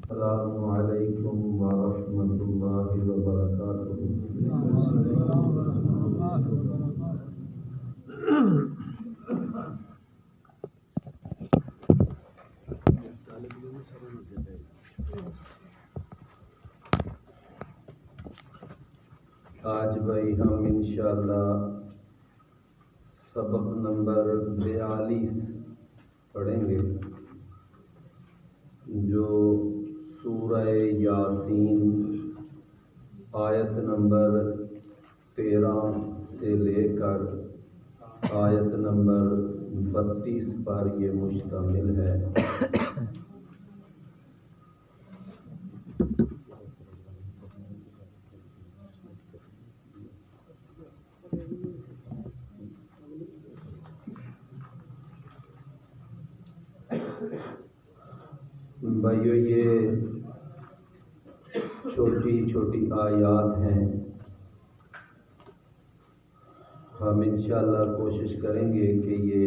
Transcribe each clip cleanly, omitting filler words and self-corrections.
السلام علیکم ورحمۃ اللہ وبرکاتہ۔ آج بھائی ہم انشاءاللہ سبق نمبر 42 پڑھیں گے، جو سورہ یاسین آیت نمبر 13 سے لے کر آیت نمبر 32 پر یہ مشتمل ہے۔ بھائیو، یہ چھوٹی چھوٹی آیات ہیں۔ ہم انشاءاللہ کوشش کریں گے کہ یہ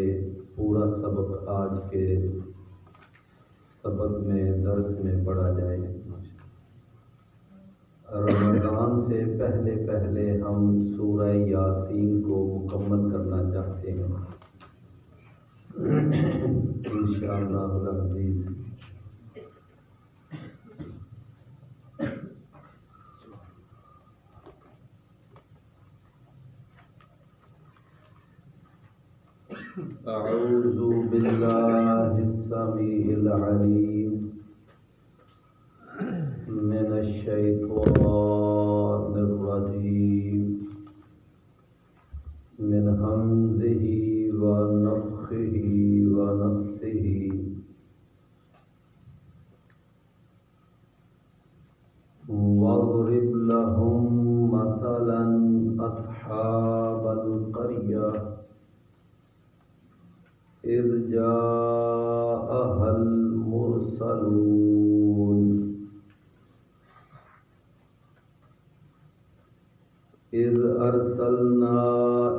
پورا سبق آج کے سبق میں درس میں پڑھا جائے۔ رمضان سے پہلے پہلے ہم سورہ یاسین کو مکمل کرنا چاہتے ہیں انشاءاللہ العزیز۔ اعوذ باللہ السمیع العلیم من الشیطان الرجیم، من ہمزہ ونفخہ ونفثہ۔ واضرب لهم مثلا اصحاب القریہ اذ جاءها المرسلون اذ ارسلنا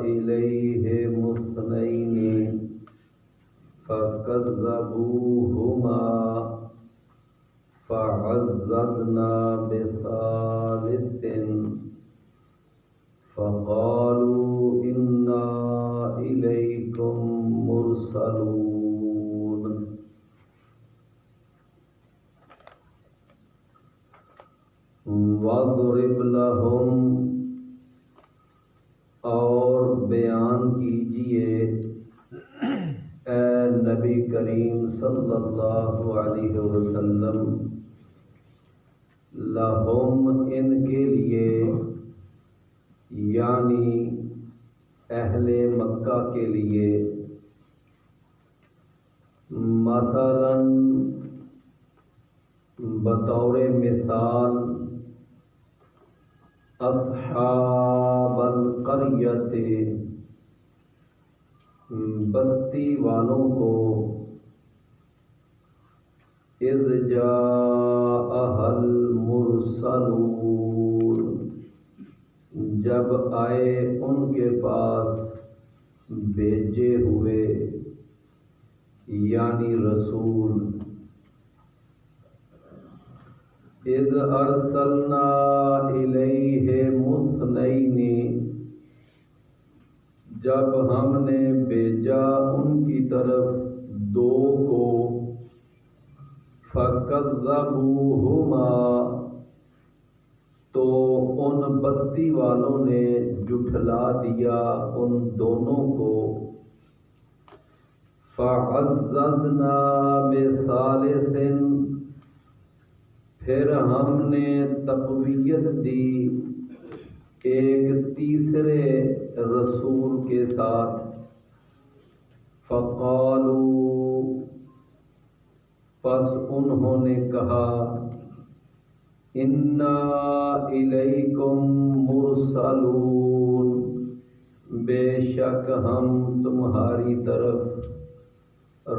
الیہم اثنین فکذبوہما فعززنا بثالث فقالوا انا الیکم مرسلون۔ وَاضْرِبْ لَهُمْ، اور بیان کیجئے اے نبی کریم صلی اللہ علیہ وسلم، لہم ان کے لیے، یعنی اہل مکہ کے لیے، مثلا بطور مثال، اصحاب القریۃ بستی والوں کو، اذ جاءها المرسلون جب آئے ان کے پاس بھیجے ہوئے، یعنی رسول۔ اذ ارسلنا الیہم اثنین جب ہم نے بھیجا ان کی طرف دو کو، فکذبوہما تو ان بستی والوں نے جھٹلا دیا ان دونوں کو، فعززنا بثالث پھر ہم نے تقویت دی ایک تیسرے رسول کے ساتھ، فقالوا پس انہوں نے کہا، انا الیکم مرسلون بے شک ہم تمہاری طرف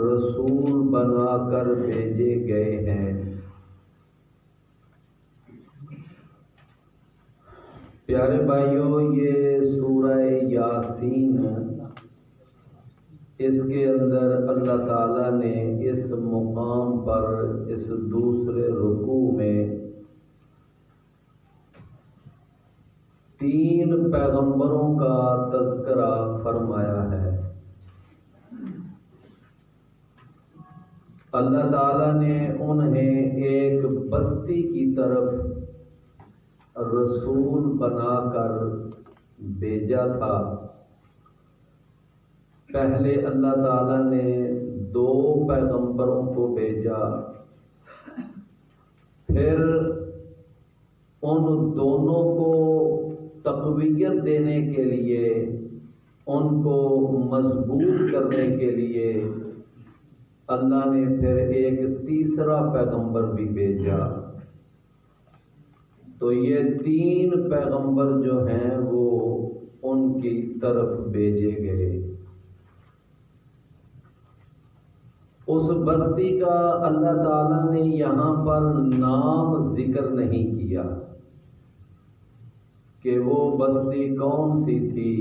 رسول بنا کر بھیجے گئے ہیں۔ پیارے بھائیوں، یہ سورہ یاسین، اس کے اندر اللہ تعالیٰ نے اس مقام پر اس دوسرے رکوع میں 3 پیغمبروں کا تذکرہ فرمایا ہے۔ اللہ تعالیٰ نے انہیں ایک بستی کی طرف رسول بنا کر بھیجا تھا۔ پہلے اللہ تعالیٰ نے 2 پیغمبروں کو بھیجا، پھر ان دونوں کو تقویت دینے کے لیے، ان کو مضبوط کرنے کے لیے اللہ نے پھر ایک تیسرا پیغمبر بھی بھیجا۔ تو یہ 3 پیغمبر جو ہیں وہ ان کی طرف بھیجے گئے۔ اس بستی کا اللہ تعالیٰ نے یہاں پر نام ذکر نہیں کیا کہ وہ بستی کون سی تھی،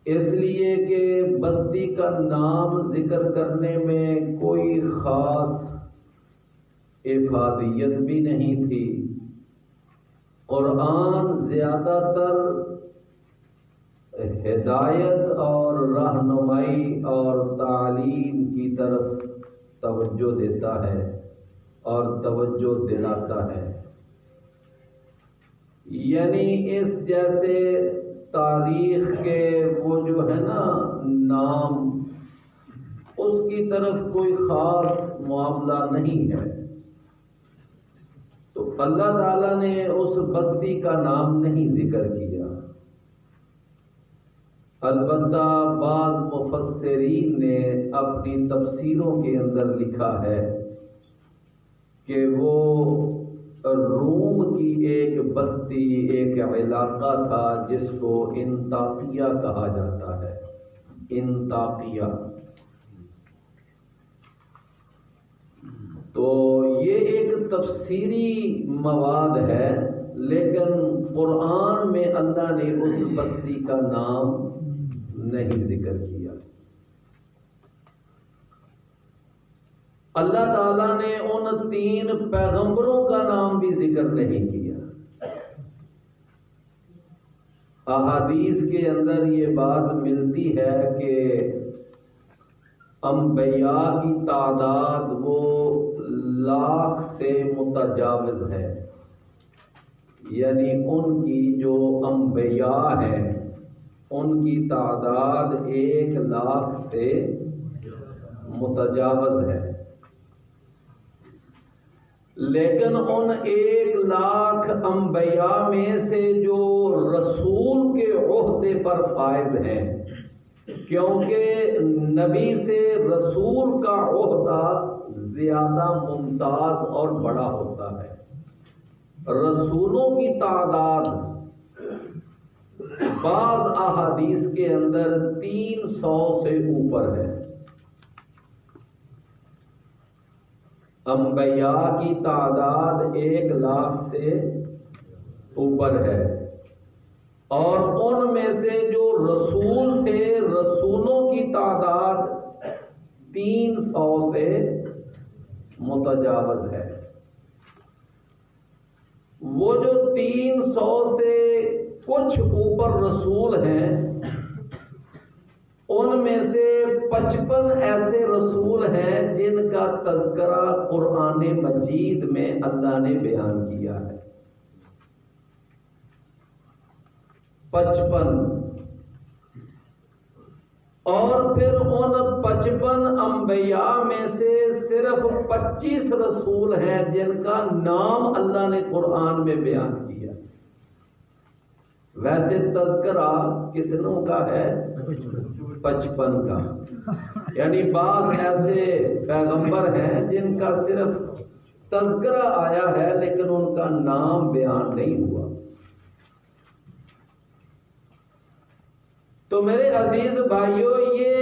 اس لیے کہ بستی کا نام ذکر کرنے میں کوئی خاص افادیت بھی نہیں تھی۔ قرآن زیادہ تر ہدایت اور رہنمائی اور تعلیم کی طرف توجہ دیتا ہے اور توجہ دلاتا ہے۔ یعنی اس جیسے تاریخ کے وہ جو ہے نا نام، اس کی طرف کوئی خاص معاملہ نہیں ہے۔ تو اللہ تعالیٰ نے اس بستی کا نام نہیں ذکر کیا۔ البتہ بعض مفسرین نے اپنی تفسیروں کے اندر لکھا ہے کہ وہ روم کی ایک بستی، ایک علاقہ تھا جس کو انطاکیہ کہا جاتا ہے۔ انطاکیہ، تو یہ ایک تفسیری مواد ہے، لیکن قرآن میں اللہ نے اس بستی کا نام نہیں ذکر کیا۔ اللہ تعالیٰ نے ان 3 پیغمبروں کا نام بھی ذکر نہیں کیا۔ احادیث کے اندر یہ بات ملتی ہے کہ انبیاء کی تعداد وہ 1,00,000 سے متجاوز ہے، یعنی ان کی جو انبیاء ہیں ان کی تعداد 1,00,000 سے متجاوز ہے، لیکن ان 1,00,000 انبیاء میں سے جو رسول کے عہدے پر فائز ہیں، کیونکہ نبی سے رسول کا عہدہ زیادہ ممتاز اور بڑا ہوتا ہے۔ رسولوں کی تعداد بعض احادیث کے اندر 300 سے اوپر ہے۔ انبیاء کی تعداد 1,00,000 سے اوپر ہے، اور ان میں سے جو رسول تھے، رسولوں کی تعداد 300 سے متجاوز ہے۔ وہ جو 300 سے کچھ اوپر رسول ہیں، ان میں سے 55 ایسے رسول ہیں جن کا تذکرہ قرآن مجید میں اللہ نے بیان کیا ہے۔ 55، اور پھر ان 55 انبیاء میں سے صرف 25 رسول ہیں جن کا نام اللہ نے قرآن میں بیان کیا۔ ویسے تذکرہ کتنوں کا ہے؟ 55 کا، یعنی بعض ایسے پیغمبر ہیں جن کا صرف تذکرہ آیا ہے لیکن ان کا نام بیان نہیں ہوا۔ تو میرے عزیز بھائیوں، یہ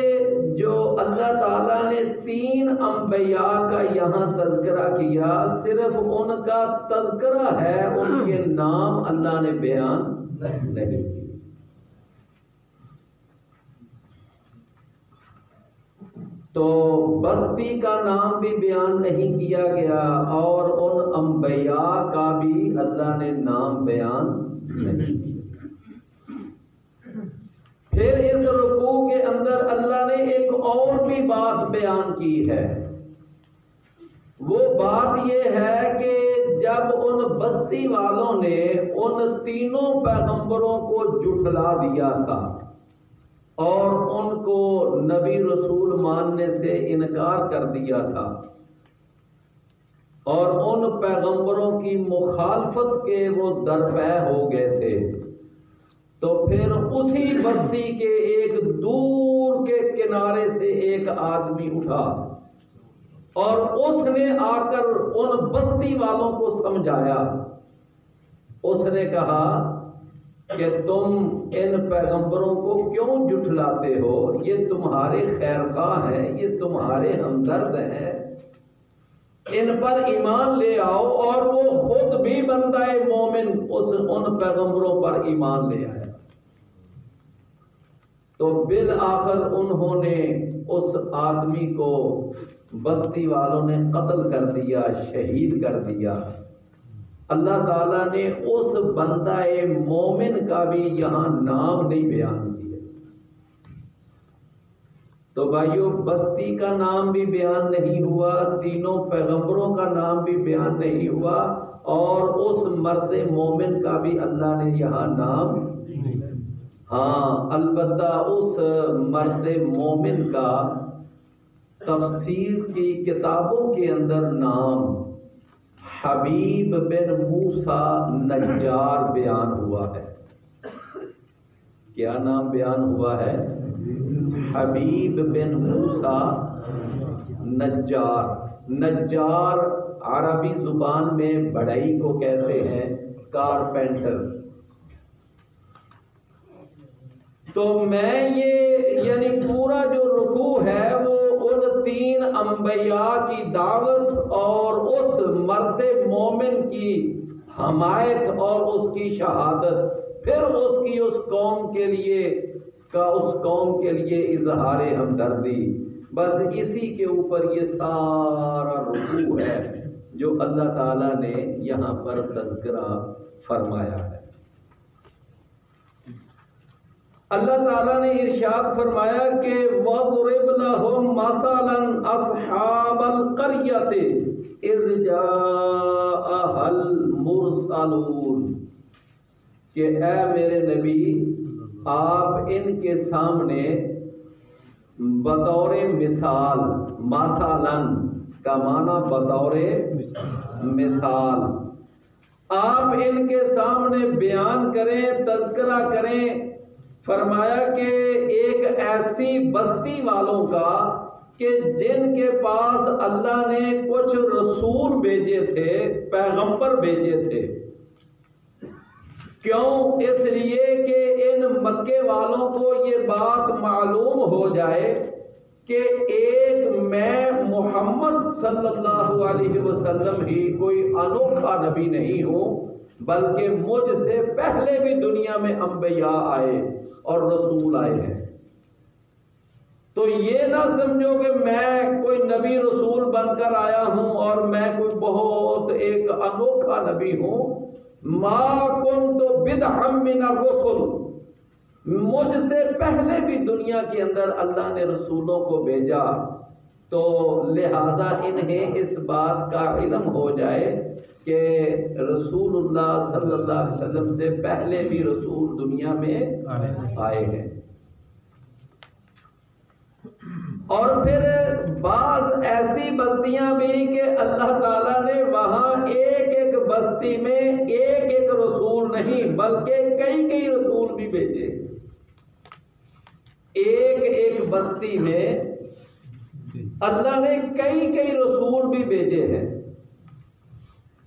جو اللہ تعالیٰ نے 3 انبیاء کا یہاں تذکرہ کیا، صرف ان کا تذکرہ ہے، ان کے نام اللہ نے بیان نہیں کیا۔ تو بستی کا نام بھی بیان نہیں کیا گیا اور ان انبیاء کا بھی اللہ نے نام بیان نہیں کیا۔ پھر اس رکوع کے اندر اللہ نے ایک اور بھی بات بیان کی ہے۔ وہ بات یہ ہے کہ جب ان بستی والوں نے ان تینوں پیغمبروں کو جھٹلا دیا تھا اور ان کو نبی رسول ماننے سے انکار کر دیا تھا اور ان پیغمبروں کی مخالفت کے وہ درپے ہو گئے تھے، تو پھر اسی بستی کے ایک دور کے کنارے سے ایک آدمی اٹھا اور اس نے آ کر ان بستی والوں کو سمجھایا۔ اس نے کہا کہ تم ان پیغمبروں کو کیوں جھٹلاتے ہو؟ یہ تمہارے خیرخواہ ہیں، یہ تمہارے ہمدرد ہیں، ان پر ایمان لے آؤ۔ اور وہ خود بھی بندہ مومن ان پیغمبروں پر ایمان لے آیا۔ تو بالآخر انہوں نے اس آدمی کو بستی والوں نے قتل کر دیا، شہید کر دیا۔ اللہ تعالیٰ نے اس بندہ مومن کا بھی یہاں نام نہیں بیان کیا۔ تو بھائیو، بستی کا نام بھی بیان نہیں ہوا، تینوں پیغمبروں کا نام بھی بیان نہیں ہوا، اور اس مرد مومن کا بھی اللہ نے یہاں نام نہیں۔ ہاں، البتہ اس مرد مومن کا تفسیر کی کتابوں کے اندر نام حبیب بن موسیٰ نجار بیان ہوا ہے۔ کیا نام بیان ہوا ہے؟ حبیب بن موسیٰ نجار۔ نجار عربی زبان میں بڑھئی کو کہتے ہیں، کارپینٹر۔ تو میں یہ یعنی پورا جو رکوع ہے وہ ان تین انبیاء کی دعوت اور اس مرد مومن کی حمایت اور اس کی شہادت، پھر اس کی اس قوم کے لیے اظہار ہمدردی، بس اسی کے اوپر یہ سارا رکوع ہے جو اللہ تعالیٰ نے یہاں پر تذکرہ فرمایا ہے۔ اللہ تعالیٰ نے ارشاد فرمایا کہ وَضْرِبْ لَهُمْ مَثَلًا أَصْحَابَ الْقَرْيَةِ إِذْ جَاءَهَا الْمُرْسَلُونَ، کہ اے میرے نبی آپ ان کے سامنے بطور مثال، مثلاً کا معنی بطور مثال، آپ ان کے سامنے بیان کریں، تذکرہ کریں۔ فرمایا کہ ایک ایسی بستی والوں کا کہ جن کے پاس اللہ نے کچھ رسول بھیجے تھے، پیغمبر بھیجے تھے۔ کیوں؟ اس لیے کہ ان مکے والوں کو یہ بات معلوم ہو جائے کہ ایک میں محمد صلی اللہ علیہ وسلم ہی کوئی انوکھا نبی نہیں ہوں، بلکہ مجھ سے پہلے بھی دنیا میں انبیاء آئے اور رسول آئے ہیں۔ تو یہ نہ سمجھو کہ میں کوئی نبی رسول بن کر آیا ہوں اور میں کوئی بہت ایک انوکھا نبی ہوں۔ ما کنت بدعا من الرسل، مجھ سے پہلے بھی دنیا کے اندر اللہ نے رسولوں کو بھیجا، تو لہذا انہیں اس بات کا علم ہو جائے کہ رسول اللہ صلی اللہ علیہ وسلم سے پہلے بھی رسول دنیا میں آئے ہیں۔ اور پھر بعض ایسی بستیاں بھی کہ اللہ تعالیٰ نے وہاں ایک ایک بستی میں ایک ایک رسول نہیں بلکہ کئی کئی رسول بھی بھیجے۔ ایک ایک بستی میں اللہ نے کئی کئی رسول بھی بھیجے ہیں۔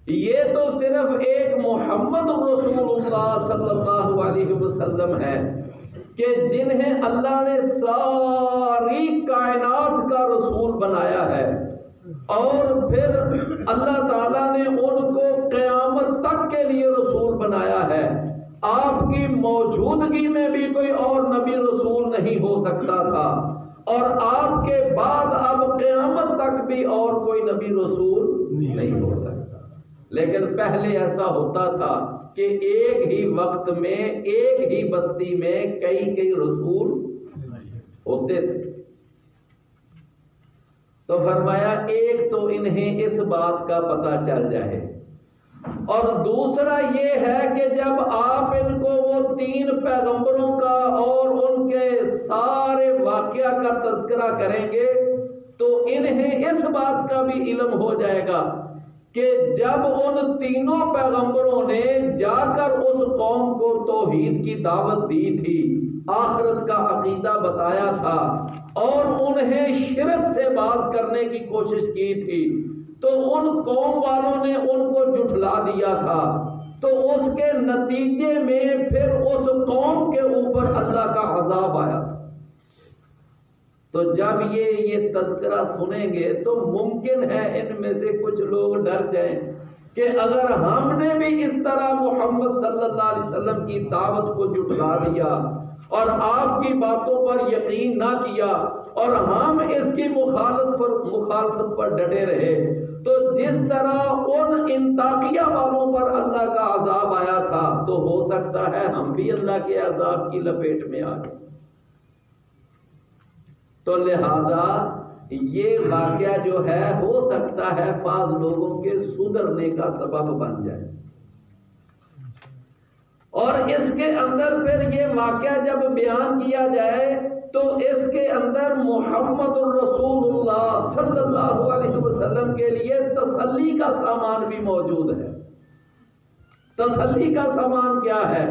یہ تو صرف ایک محمد رسول اللہ صلی اللہ علیہ وسلم ہے کہ جنہیں اللہ نے ساری کائنات کا رسول بنایا ہے، اور پھر اللہ تعالیٰ نے ان کو قیامت تک کے لیے رسول بنایا ہے۔ آپ کی موجودگی میں بھی کوئی اور نبی رسول نہیں ہو سکتا تھا، اور آپ کے بعد تک بھی اور کوئی نبی رسول نہیں ہو سکتا. لیکن پہلے ایسا ہوتا تھا کہ ایک ہی وقت میں ایک ہی بستی میں کئی رسول ہوتے تھے. تو فرمایا ایک تو انہیں اس بات کا پتہ چل جائے، اور دوسرا یہ ہے کہ جب آپ ان کو وہ 3 پیغمبروں کا اور ان کے سارے واقعہ کا تذکرہ کریں گے تو انہیں اس بات کا بھی علم ہو جائے گا کہ جب ان تینوں پیغمبروں نے جا کر اس قوم کو توحید کی دعوت دی تھی، آخرت کا عقیدہ بتایا تھا اور انہیں شرک سے باز کرنے کی کوشش کی تھی، تو ان قوم والوں نے ان کو جھٹلا دیا تھا، تو اس کے نتیجے میں پھر اس قوم کے اوپر اللہ کا عذاب آیا. تو جب یہ تذکرہ سنیں گے تو ممکن ہے ان میں سے کچھ لوگ ڈر جائیں کہ اگر ہم نے بھی اس طرح محمد صلی اللہ علیہ وسلم کی دعوت کو جھٹلا دیا اور آپ کی باتوں پر یقین نہ کیا اور ہم اس کی مخالفت پر ڈٹے رہے، تو جس طرح ان انطاکیہ والوں پر اللہ کا عذاب آیا تھا تو ہو سکتا ہے ہم بھی اللہ کے عذاب کی لپیٹ میں آ جائیں. تو لہذا یہ واقعہ جو ہے ہو سکتا ہے بعض لوگوں کے سدھرنے کا سبب بن جائے. اور اس کے اندر پھر یہ واقعہ جب بیان کیا جائے تو اس کے اندر محمد الرسول اللہ صلی اللہ علیہ وسلم کے لیے تسلی کا سامان بھی موجود ہے. تسلی کا سامان کیا ہے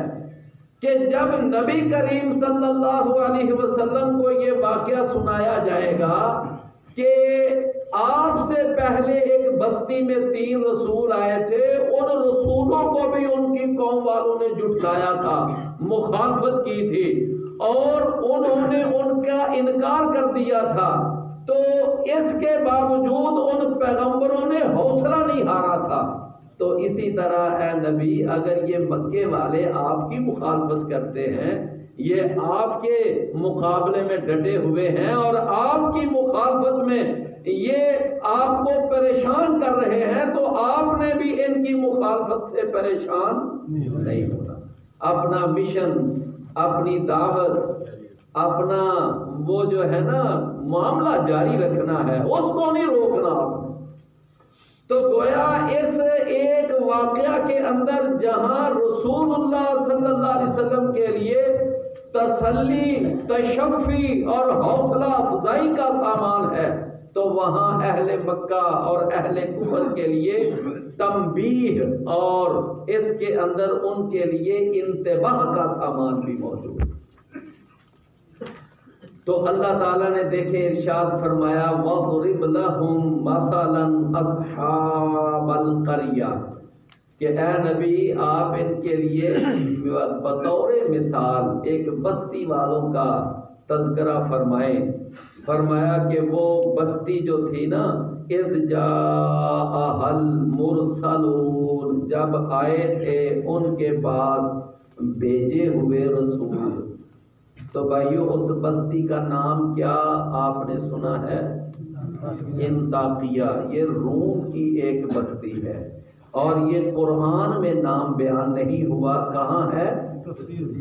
کہ جب نبی کریم صلی اللہ علیہ وسلم کو یہ واقعہ سنایا جائے گا کہ آپ سے پہلے ایک بستی میں 3 رسول آئے تھے، ان رسولوں کو بھی ان کی قوم والوں نے جھٹلایا تھا، مخالفت کی تھی اور انہوں نے ان کا انکار کر دیا تھا، تو اس کے باوجود ان پیغمبروں نے حوصلہ نہیں ہارا تھا. تو اسی طرح اے نبی اگر یہ مکے والے آپ کی مخالفت کرتے ہیں، یہ آپ کے مقابلے میں ڈٹے ہوئے ہیں اور آپ کی مخالفت میں یہ آپ کو پریشان کر رہے ہیں، تو آپ نے بھی ان کی مخالفت سے پریشان نہیں ہونا. اپنا مشن، اپنی دعوت، اپنا وہ جو ہے نا معاملہ جاری رکھنا ہے، اس کو نہیں روکنا آپ نے. تو گویا اس ایک واقعہ کے اندر جہاں رسول اللہ صلی اللہ علیہ وسلم کے لیے تسلی، تشفی اور حوصلہ افزائی کا سامان ہے، تو وہاں اہل مکہ اور اہل کفر کے لیے تنبیہ اور اس کے اندر ان کے لیے انتباہ کا سامان بھی موجود ہے. تو اللہ تعالیٰ نے دیکھے ارشاد فرمایا وَضْرِبْ لَهُمْ مَثَلًا أَصْحَابَ الْقَرْيَةِ کہ اے نبی آپ ان کے لیے بطور مثال ایک بستی والوں کا تذکرہ فرمائیں. فرمایا کہ وہ بستی جو تھی نا اذ جاء المرسلون، جب آئے تھے ان کے پاس بھیجے ہوئے رسول. تو بھائیو اس بستی کا نام کیا آپ نے سنا ہے؟ انطاکیہ. یہ روم کی ایک بستی ہے اور یہ قرآن میں نام بیان نہیں ہوا. کہاں ہے؟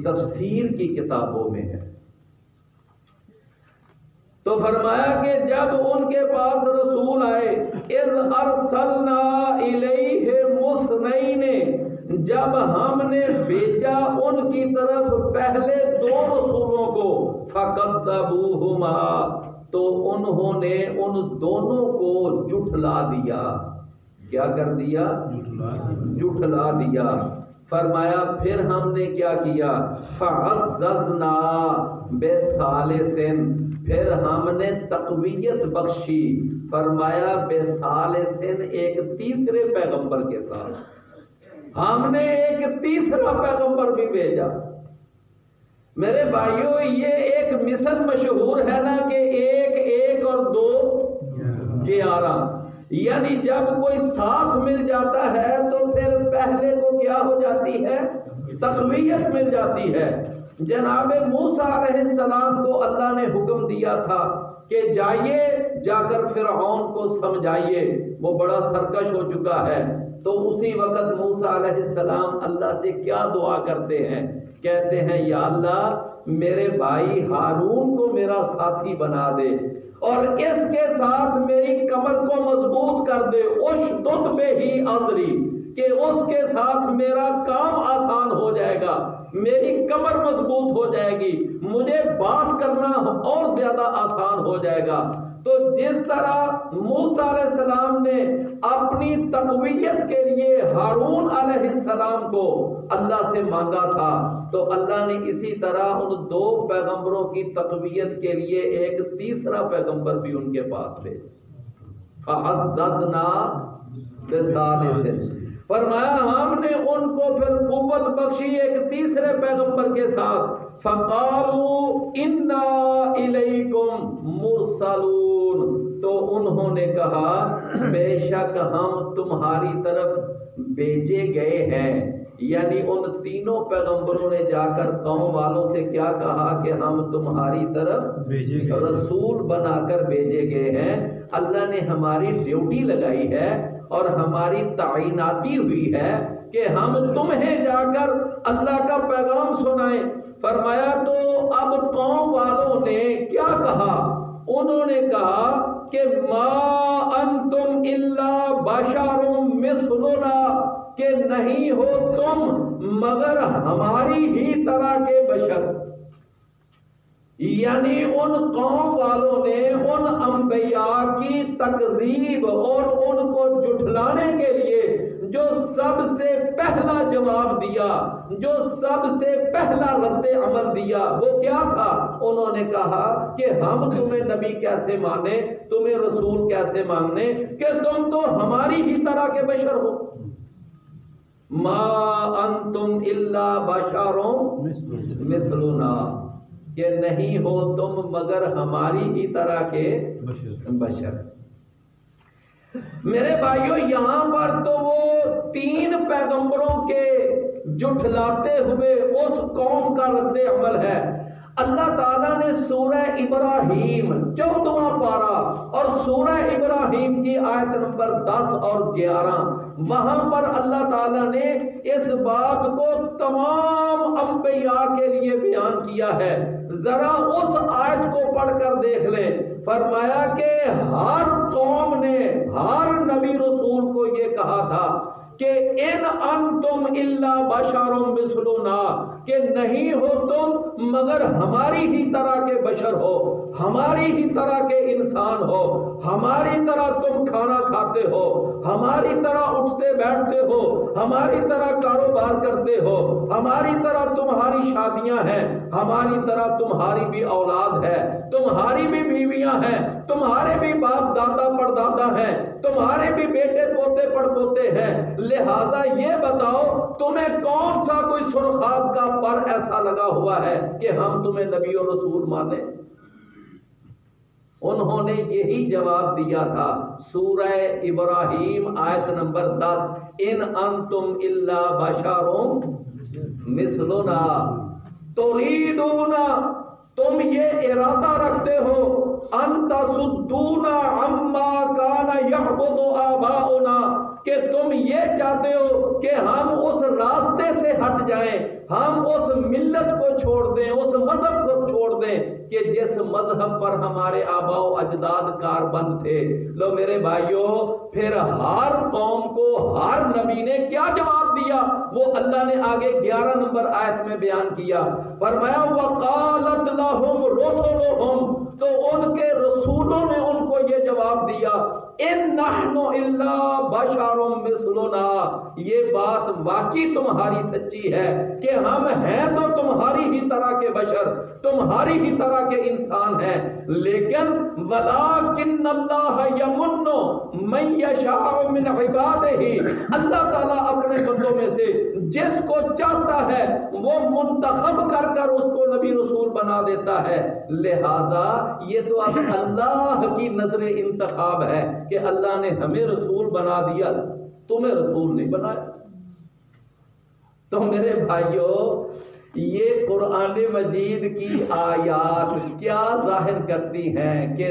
تفسیر کی کتابوں میں ہے. تو فرمایا کہ جب ان کے پاس رسول آئے اذ ارسلنا الیہم اثنین، جب ہم نے بھیجا ان کی طرف پہلے 2 رسولوں کو، فکذبوہما، تو انہوں نے ان دونوں کو جھٹلا دیا. کیا کر دیا؟ جھٹلا دیا. فرمایا پھر ہم نے کیا کیا؟ فعززنا بثالث، پھر ہم نے تقویت بخشی. فرمایا بثالث، ایک تیسرے پیغمبر کے ساتھ ہم نے ایک تیسرا پیغمبر بھی بھیجا. میرے بھائیوں یہ ایک مثل مشہور ہے نا کہ 1 اور 2 11، یعنی جب کوئی ساتھ مل جاتا ہے تو پھر پہلے کو کیا ہو جاتی ہے؟ تقویت مل جاتی ہے. جناب موسیٰ علیہ السلام کو اللہ نے حکم دیا تھا کہ جائیے جا کر فرعون کو سمجھائیے، وہ بڑا سرکش ہو چکا ہے۔ تو اسی وقت موسیٰ علیہ السلام اللہ سے کیا دعا کرتے ہیں؟ کہتے ہیں یا اللہ میرے بھائی ہارون کو میرا ساتھی بنا دے اور اس کے ساتھ میری کمر کو مضبوط کر دے، اشدد بہ اذری، کہ اس کے ساتھ میرا کام آسان ہو جائے گا، میری کمر مضبوط ہو جائے گی، مجھے بات کرنا اور زیادہ آسان ہو جائے گا۔ تو جس طرح موسیٰ علیہ السلام نے اپنی تقویت کے لیے ہارون علیہ السلام کو اللہ سے مانگا تھا، تو اللہ نے اسی طرح ان دو پیغمبروں کی تقویت کے لیے ایک تیسرا پیغمبر بھی ان کے پاس بھیجا۔ فعززنا بثالث، فرمایا ہم نے ان کو پھر قوت بخشی ایک تیسرے پیغمبر کے ساتھ۔ فقالوا انا الیکم مرسلون، تو انہوں نے کہا بے شک ہم تمہاری طرف بھیجے گئے ہیں۔ یعنی ان تینوں پیغمبروں نے جا کر قوم والوں سے کیا کہا کہ ہم تمہاری طرف رسول بنا کر بھیجے گئے ہیں، اللہ نے ہماری ڈیوٹی لگائی ہے اور ہماری تعیناتی ہوئی ہے کہ ہم تمہیں جا کر اللہ کا پیغام سنائیں۔ فرمایا تو اب قوم والوں نے کیا کہا؟ انہوں نے کہا کہ ما انتم الا بشر مثلنا، کہ نہیں ہو تم مگر ہماری ہی طرح کے بشر۔ یعنی ان قوم والوں نے ان انبیاء کی تکذیب اور ان کو جھٹلانے کے لیے جو سب سے پہلا جواب دیا، جو سب سے پہلا رد عمل دیا، وہ کیا تھا؟ انہوں نے کہا کہ ہم تمہیں نبی کیسے مانے، تمہیں رسول کیسے ماننے کہ تم تو ہماری ہی طرح کے بشر ہو۔ ما انتم الا بشر مثلنا، کہ نہیں ہو تم مگر ہماری ہی طرح کے بشر۔ میرے بھائیوں یہاں پر تو وہ تین پیغمبروں کے جھٹلاتے ہوئے اس قوم کا رد عمل ہے۔ اللہ تعالیٰ نے سورہ ابراہیم 14واں پارہ اور سورہ ابراہیم کی آیت نمبر 10 اور 11، وہاں پر اللہ تعالیٰ نے اس بات کو تمام انبیاء کے لیے بیان کیا ہے۔ ذرا اس آیت کو پڑھ کر دیکھ لیں۔ فرمایا کہ ہر قوم نے ہر نبی رسول کو یہ کہا تھا کہ ان انتم الا بشر مثلنا، کہ نہیں ہو تم مگر ہماری ہی طرح کے بشر ہو، ہماری ہی طرح کے انسان ہو، ہماری طرح تم کھانا کھاتے ہو، ہماری طرح اٹھتے بیٹھتے ہو، ہماری طرح کاروبار کرتے ہو، ہماری طرح تمہاری شادیاں ہیں، ہماری طرح تمہاری بھی اولاد ہے، تمہاری بھی بیویاں ہیں، تمہارے بھی باپ دادا پردادا ہیں، تمہارے بھی بیٹے پوتے پڑ پوتے ہیں، لہذا یہ بتاؤ تمہیں کون سا کوئی سرخاب کا پر ایسا لگا ہوا ہے کہ ہم تمہیں نبی اور رسول مانیں؟ انہوں نے یہی جواب دیا تھا۔ سورہ ابراہیم آیت نمبر 10، ان انتم الا بشر مثلنا تريدون، تم یہ ارادہ رکھتے ہو ان تصدونا عما كان يعبد آباؤنا، کہ تم یہ چاہتے ہو کہ ہم اس راستے سے ہٹ جائیں، ہم اس ملت کو چھوڑ دیں، اس مذہب کو چھوڑ دیں کہ جس مذہب پر ہمارے آباء و اجداد کاربند تھے۔ لو میرے بھائیوں، پھر ہر قوم کو ہر نبی نے کیا جواب دیا؟ وہ اللہ نے آگے 11 نمبر آیت میں بیان کیا۔ فرمایا وقالت لهم رسلهم، تو ان کے رسولوں نے ان کو یہ جواب دیا ان نحن الا بشر مثلنا، یہ بات واقعی تمہاری سچی ہے کہ ہم ہیں تو تمہاری ہی طرح کے بشر، تمہاری ہی طرح کے انسان ہیں، لیکن ولکن اللہ یمن من یشاء من عبادہ، اللہ تعالیٰ اپنے بندوں میں سے جس کو چاہتا ہے وہ منتخب کر کر اس کو نبی رسول بنا دیتا ہے۔ لہذا یہ تو اب اللہ کی نظر انتخاب ہے کہ اللہ نے ہمیں رسول بنا دیا، تمہیں رسول نہیں بنایا۔ تو میرے بھائیوں، یہ قرآن مجید کی آیات کیا ظاہر کرتی ہیں کہ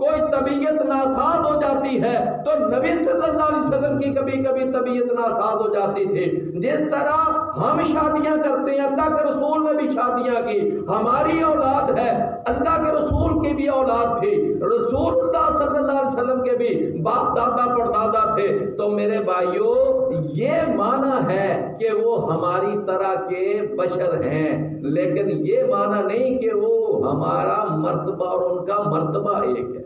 کوئی طبیعت ناساز ہو جاتی ہے تو نبی صلی اللہ علیہ وسلم کی کبھی کبھی طبیعت ناساز ہو جاتی تھی. جس طرح ہم شادیاں کرتے ہیں, اللہ کے رسول نے بھی شادیاں کی, ہماری اولاد ہے, اللہ کے رسول کی بھی اولاد تھی, رسول اللہ صلی اللہ علیہ وسلم کے بھی باپ دادا پردادا تھے. تو میرے بھائیوں یہ معنی ہے کہ وہ ہماری طرح کے بشر ہیں, لیکن یہ معنی نہیں کہ وہ ہمارا مرتبہ اور ان کا مرتبہ ایک ہے.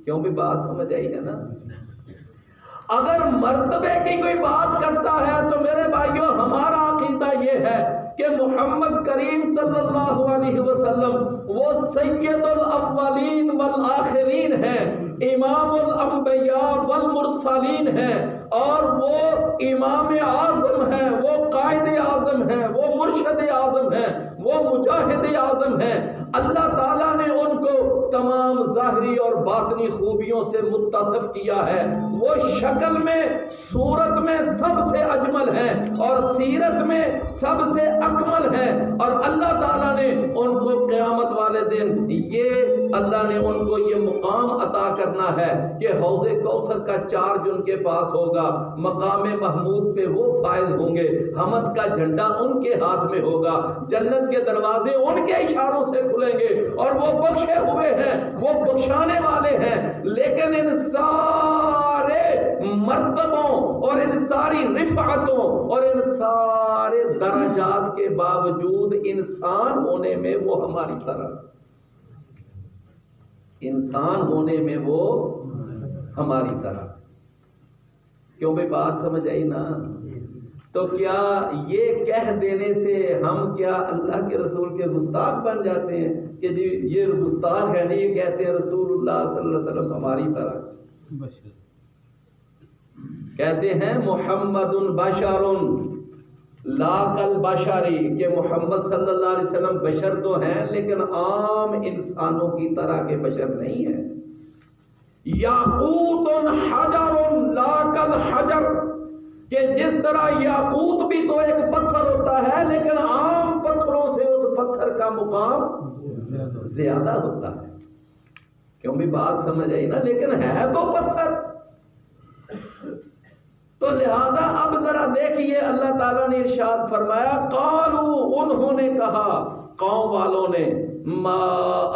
کیوں بھی بات سمجھ آئی ہے نا. اگر مرتبے کی کوئی بات کرتا ہے تو میرے بھائیوں ہمارا عقیدہ یہ ہے کہ محمد کریم صلی اللہ علیہ وسلم وہ سید الاولین والآخرین ہیں, امام الانبیاء والمرسلین ہیں, اور وہ امام اعظم ہیں, وہ قائد اعظم ہیں, وہ مرشد اعظم ہیں, وہ مجاہد اعظم ہیں. اللہ تعالیٰ نے ان کو تمام ظاہری اور باطنی خوبیوں سے متصف کیا ہے. وہ شکل میں صورت میں سب سے اجمل ہیں اور سیرت میں سب سے اکمل ہیں, اور اللہ تعالیٰ نے ان کو قیامت والے دن یہ اللہ نے ان کو یہ مقام عطا کرنا ہے کہ حوض کوثر کا چارج ان کے پاس ہوگا, مقام محمود پہ وہ فائز ہوں گے, حمد کا جھنڈا ان کے ہاتھ میں ہوگا, جنت کے دروازے ان کے اشاروں سے کھلیں گے, اور وہ بخشے ہوئے ہیں, وہ بخشانے والے ہیں. لیکن ان سارے مرتبوں اور ان ساری رفعتوں اور ان سارے درجات کے باوجود انسان ہونے میں وہ ہماری طرح, انسان ہونے میں وہ ہماری طرح. کیوں بھائی بات سمجھ آئی نا. تو کیا یہ کہہ دینے سے ہم کیا اللہ کے رسول کے گستاخ بن جاتے ہیں کہ جی یہ گستاخ ہے نہیں, یہ کہتے ہیں رسول اللہ صلی اللہ علیہ وسلم ہماری طرح. کہتے ہیں محمد بشر لا کالبشری, کہ محمد صلی اللہ علیہ وسلم بشر تو ہیں لیکن عام انسانوں کی طرح کے بشر نہیں ہیں. یاقوت حجر لا کالحجر, کہ جس طرح یاقوت بھی تو ایک پتھر ہوتا ہے لیکن عام پتھروں سے اس پتھر کا مقام زیادہ ہوتا ہے. کیوں بھی بات سمجھ آئی نا, لیکن ہے تو پتھر. تو لہذا اب ذرا دیکھیے اللہ تعالیٰ نے ارشاد فرمایا, قالوا انہوں نے کہا, قوم والوں نے, ما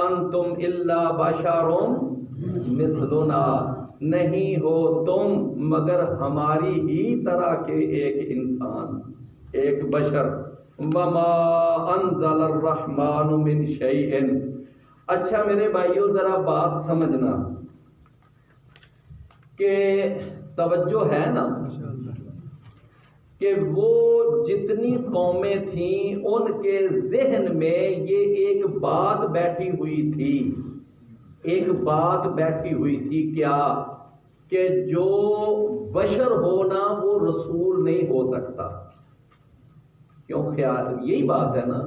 انتم الا بشر مثلنا, نہیں ہو تم مگر ہماری ہی طرح کے ایک انسان, ایک بشر. وما انزل الرحمن من شیء. اچھا میرے بھائیوں ذرا بات سمجھنا کہ توجہ ہے نا, کہ وہ جتنی قومیں تھیں ان کے ذہن میں یہ ایک بات بیٹھی ہوئی تھی, ایک بات بیٹھی ہوئی تھی, کیا کہ جو بشر ہونا وہ رسول نہیں ہو سکتا. کیوں خیال یہی بات ہے نا.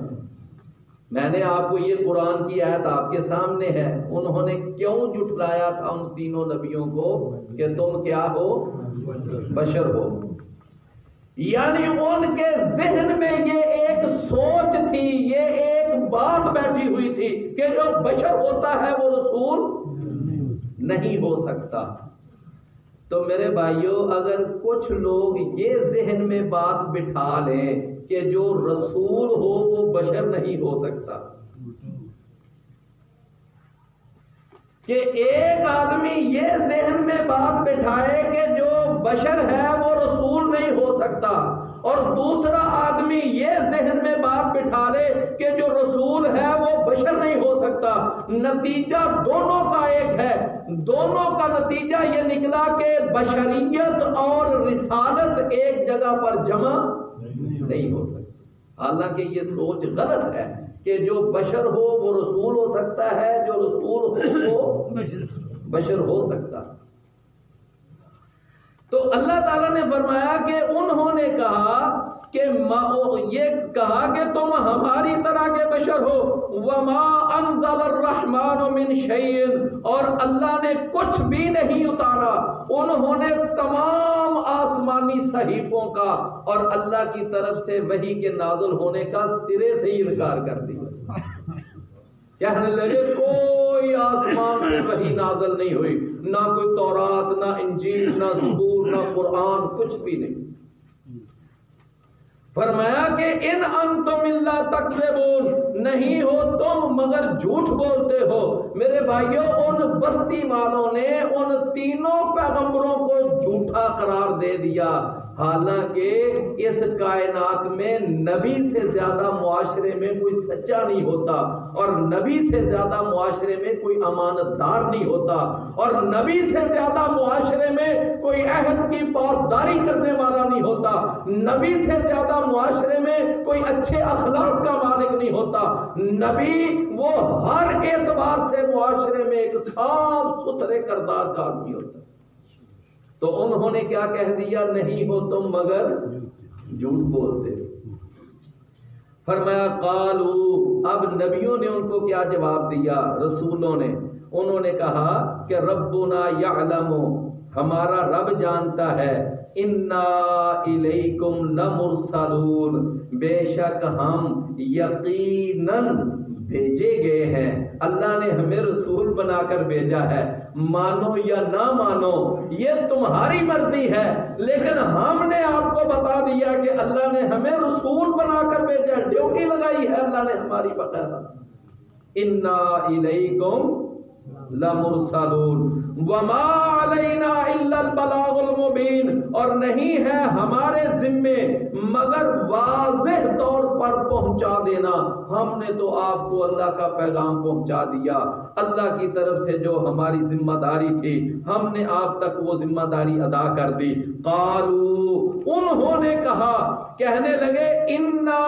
میں نے آپ کو یہ قرآن کی آیت آپ کے سامنے ہے, انہوں نے کیوں جھٹلایا تھا ان تینوں نبیوں کو کہ تم کیا ہو, بشر ہو. یعنی ان کے ذہن میں یہ ایک سوچ تھی, یہ ایک بات بیٹھی ہوئی تھی کہ جو بشر ہوتا ہے وہ رسول نہیں ہو سکتا. تو میرے بھائیوں اگر کچھ لوگ یہ ذہن میں بات بٹھا لیں کہ جو رسول ہو وہ بشر نہیں ہو سکتا, کہ ایک آدمی یہ ذہن میں بات بٹھائے کہ جو بشر ہے وہ رسول نہیں ہو سکتا, اور دوسرا آدمی یہ ذہن میں بات بٹھا لے کہ جو رسول ہے وہ بشر نہیں ہو سکتا, نتیجہ دونوں کا ایک ہے. دونوں کا نتیجہ یہ نکلا کہ بشریت اور رسالت ایک جگہ پر جمع نہیں ہو سکتی. حالانکہ یہ سوچ غلط ہے کہ جو بشر ہو وہ رسول ہو سکتا ہے, جو رسول ہو وہ بشر ہو سکتا. تو اللہ تعالیٰ نے فرمایا کہ انہوں نے کہا کہ یہ کہا کہ تم ہماری طرح کے بشر ہو. وما انزل الرحمن من شیء, اور اللہ نے کچھ بھی نہیں اتارا. انہوں نے تمام آسمانی صحیفوں کا اور اللہ کی طرف سے وحی کے نازل ہونے کا سرے سے ہی انکار کر دیا. کہنے لگے کوئی کوئی آسمان سے وحی نازل نہیں ہوئی، نہ کوئی تورات، نہ انجیل، نہ زبور، نہ قرآن، کچھ بھی نہیں۔ فرمایا کہ ان انتم الا تکذبون، نہیں ہو تم مگر جھوٹ بولتے ہو۔ میرے بھائیوں، ان بستی والوں نے ان تینوں پیغمبروں کو جھوٹا قرار دے دیا، حالانکہ اس کائنات میں نبی سے زیادہ معاشرے میں کوئی سچا نہیں ہوتا، اور نبی سے زیادہ معاشرے میں کوئی امانت دار نہیں ہوتا، اور نبی سے زیادہ معاشرے میں کوئی عہد کی پاسداری کرنے والا نہیں ہوتا، نبی سے زیادہ معاشرے میں کوئی اچھے اخلاق کا مالک نہیں ہوتا۔ نبی وہ ہر اعتبار سے معاشرے میں ایک صاف ستھرے کردار کا آدمی ہوتا ہے۔ تو انہوں نے کیا کہہ دیا؟ نہیں ہو تم مگر جھوٹ بولتے ہو۔ فرمایا قالو، اب نبیوں نے ان کو کیا جواب دیا؟ رسولوں نے، انہوں نے کہا کہ ربنا یعلم، ہمارا رب جانتا ہے، انا الیکم لمرسلون، بے شک ہم یقیناً بھیجے گئے ہیں، اللہ نے ہمیں رسول بنا کر بھیجا ہے، مانو یا نہ مانو یہ تمہاری مرضی ہے، لیکن ہم نے آپ کو بتا دیا کہ اللہ نے ہمیں رسول بنا کر بھیجا، ڈیوٹی لگائی ہے اللہ نے ہماری باقاعدہ۔ انا الیکم لمرسلون وما علینا الا البلاغ المبین، اور نہیں ہے ہمارے ذمے مگر واضح طور پر پہنچا دینا، ہم نے تو آپ کو اللہ کا پیغام پہنچا دیا، اللہ کی طرف سے جو ہماری ذمہ داری تھی ہم نے آپ تک وہ ذمہ داری ادا کر دی۔ قالو، انہوں نے کہا، کہنے لگے، انا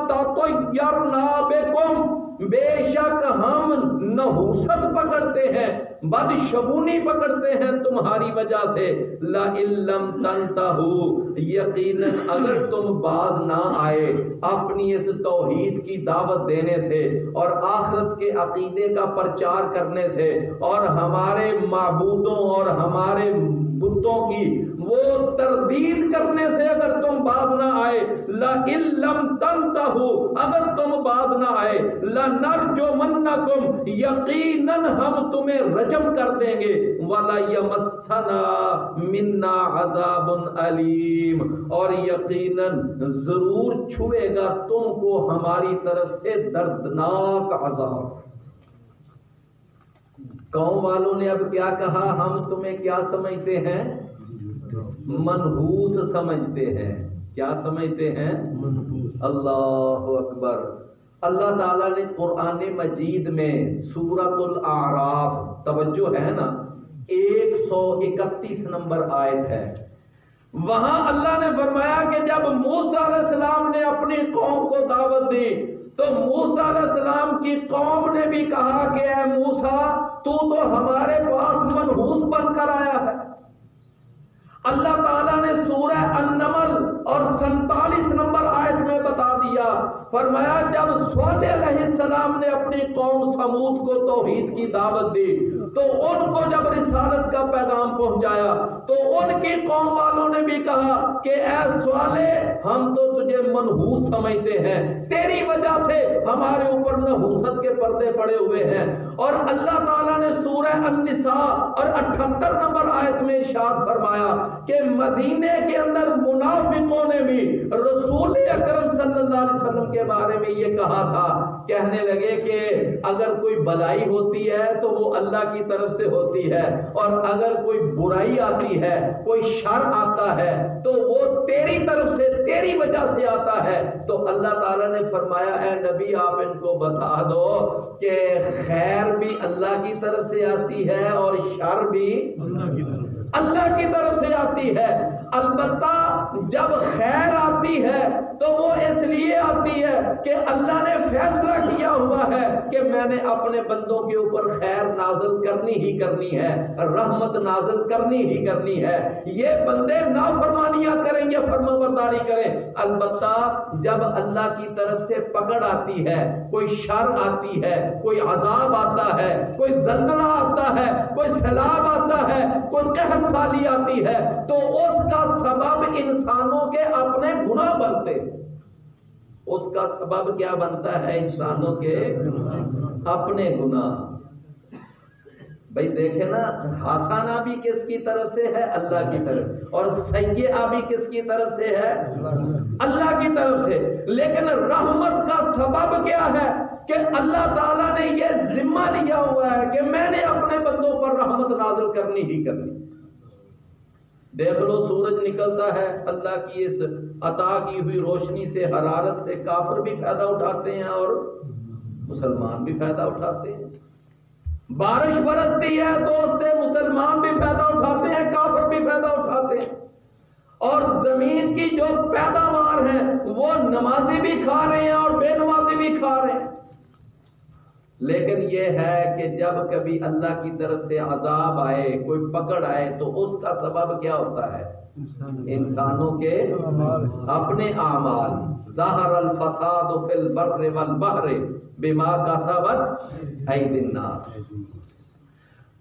تطیرنا بکم، بے شک ہم نحوست پکڑتے ہیں، بدشگونی پکڑتے ہیں تمہاری وجہ سے، لئن لم تنتہوا، یقیناً اگر تم باز نہ آئے اپنی اس توحید کی دعوت دینے سے اور آخرت کے عقیدے کا پرچار کرنے سے اور ہمارے معبودوں اور ہمارے بتوں کی وہ تردید کرنے سے اگر تم باز نہ آئے، لئن لم تنتہوا، اگر تم باز نہ آئے، لنرجمنکم، یقیناً ہم تمہیں رجم کر دیں گے، وَلَيَمَسَّنَا مِنَّا عَذَابٌ علیم، اور یقیناً ضرور چھوئے گا تم کو ہماری طرف سے دردناک عذاب۔ قوم والوں نے اب کیا کہا؟ ہم تمہیں کیا سمجھتے ہیں؟ منحوس سمجھتے ہیں۔ کیا سمجھتے ہیں؟ اللہ اکبر۔ اللہ تعالیٰ نے قرآن مجید میں سورۃ الاعراف، توجہ ہے نا، 131 نمبر آیت ہے، وہاں اللہ نے فرمایا کہ جب موسیٰ علیہ السلام نے اپنی قوم کو دعوت دی تو موسیٰ علیہ السلام کی قوم نے بھی کہا کہ اے موسیٰ، تو ہمارے پاس منحوس بن کر آیا ہے۔ اللہ تعالیٰ نے سورہ النمل اور 47 نمبر آیت میں بتا دیا، فرمایا جب صالح علیہ السلام نے اپنی قوم سمود کو توحید کی دعوت دی تو ان کو جب رسالت کا پیغام پہنچایا تو ان کی قوم والوں نے بھی کہا کہ اے صالح، ہم تو تجھے منحوس سمجھتے ہیں، تیری وجہ سے ہمارے اوپر نحوست کے پردے پڑے ہوئے ہیں۔ اور اللہ تعالیٰ نے سورہ النساء اور 78 نمبر آیت میں ارشاد فرمایا کہ مدینے کے اندر منافقوں نے بھی رسول اکرم صلی اللہ علیہ وسلم کے بارے میں یہ کہا تھا، کہنے لگے کہ اگر کوئی بلائی ہوتی ہے تو وہ اللہ کی طرف سے ہوتی ہے، اور اگر کوئی برائی آتی ہے، کوئی شر آتا ہے تو وہ تیری طرف سے، تیری وجہ سے آتا ہے۔ تو اللہ تعالیٰ نے فرمایا اے نبی آپ ان کو بتا دو کہ خیر بھی اللہ کی طرف سے آتی ہے اور شر بھی اللہ کی طرف سے آتی ہے۔ البتہ جب خیر آتی ہے تو وہ اس لیے آتی ہے کہ اللہ نے فیصلہ کیا ہوا ہے کہ میں نے اپنے بندوں کے اوپر خیر نازل کرنی ہی کرنی ہے، رحمت نازل کرنی ہی کرنی ہے، یہ بندے نافرمانیاں کریں یا فرمانبرداری کریں۔ البتہ جب اللہ کی طرف سے پکڑ آتی ہے، کوئی شر آتی ہے، کوئی عذاب آتا ہے، کوئی زلزلہ آتا ہے، کوئی سیلاب آتا ہے، کوئی قحط سالی آتی ہے، تو اس کا سبب انسانوں کے اپنے گناہ بنتے، اس کا سبب کیا بنتا ہے؟ انسانوں کے اپنے گناہ۔ بھائی دیکھیں نا، حسنہ بھی کس کی طرف سے ہے؟ اللہ کی طرف، اور سیئہ بھی کس کی طرف سے ہے؟ اللہ کی طرف سے۔ لیکن رحمت کا سبب کیا ہے کہ اللہ تعالیٰ نے یہ ذمہ لیا ہوا ہے کہ میں نے اپنے بندوں پر رحمت نازل کرنی ہی کرنی۔ دیکھ لو سورج نکلتا ہے، اللہ کی اس عطا کی ہوئی روشنی سے، حرارت سے کافر بھی فائدہ اٹھاتے ہیں اور مسلمان بھی فائدہ اٹھاتے ہیں۔ بارش برستی ہے تو اس سے مسلمان بھی فائدہ اٹھاتے ہیں، کافر بھی فائدہ اٹھاتے ہیں۔ اور زمین کی جو پیداوار ہے وہ نمازی بھی کھا رہے ہیں اور بے نمازی بھی کھا رہے ہیں۔ لیکن یہ ہے کہ جب کبھی اللہ کی طرف سے عذاب آئے، کوئی پکڑ آئے، تو اس کا سبب کیا ہوتا ہے؟ انسانوں کے اپنے اعمال۔ ظہر الفساد فی البر والبحر بما کسبت ایدی الناس۔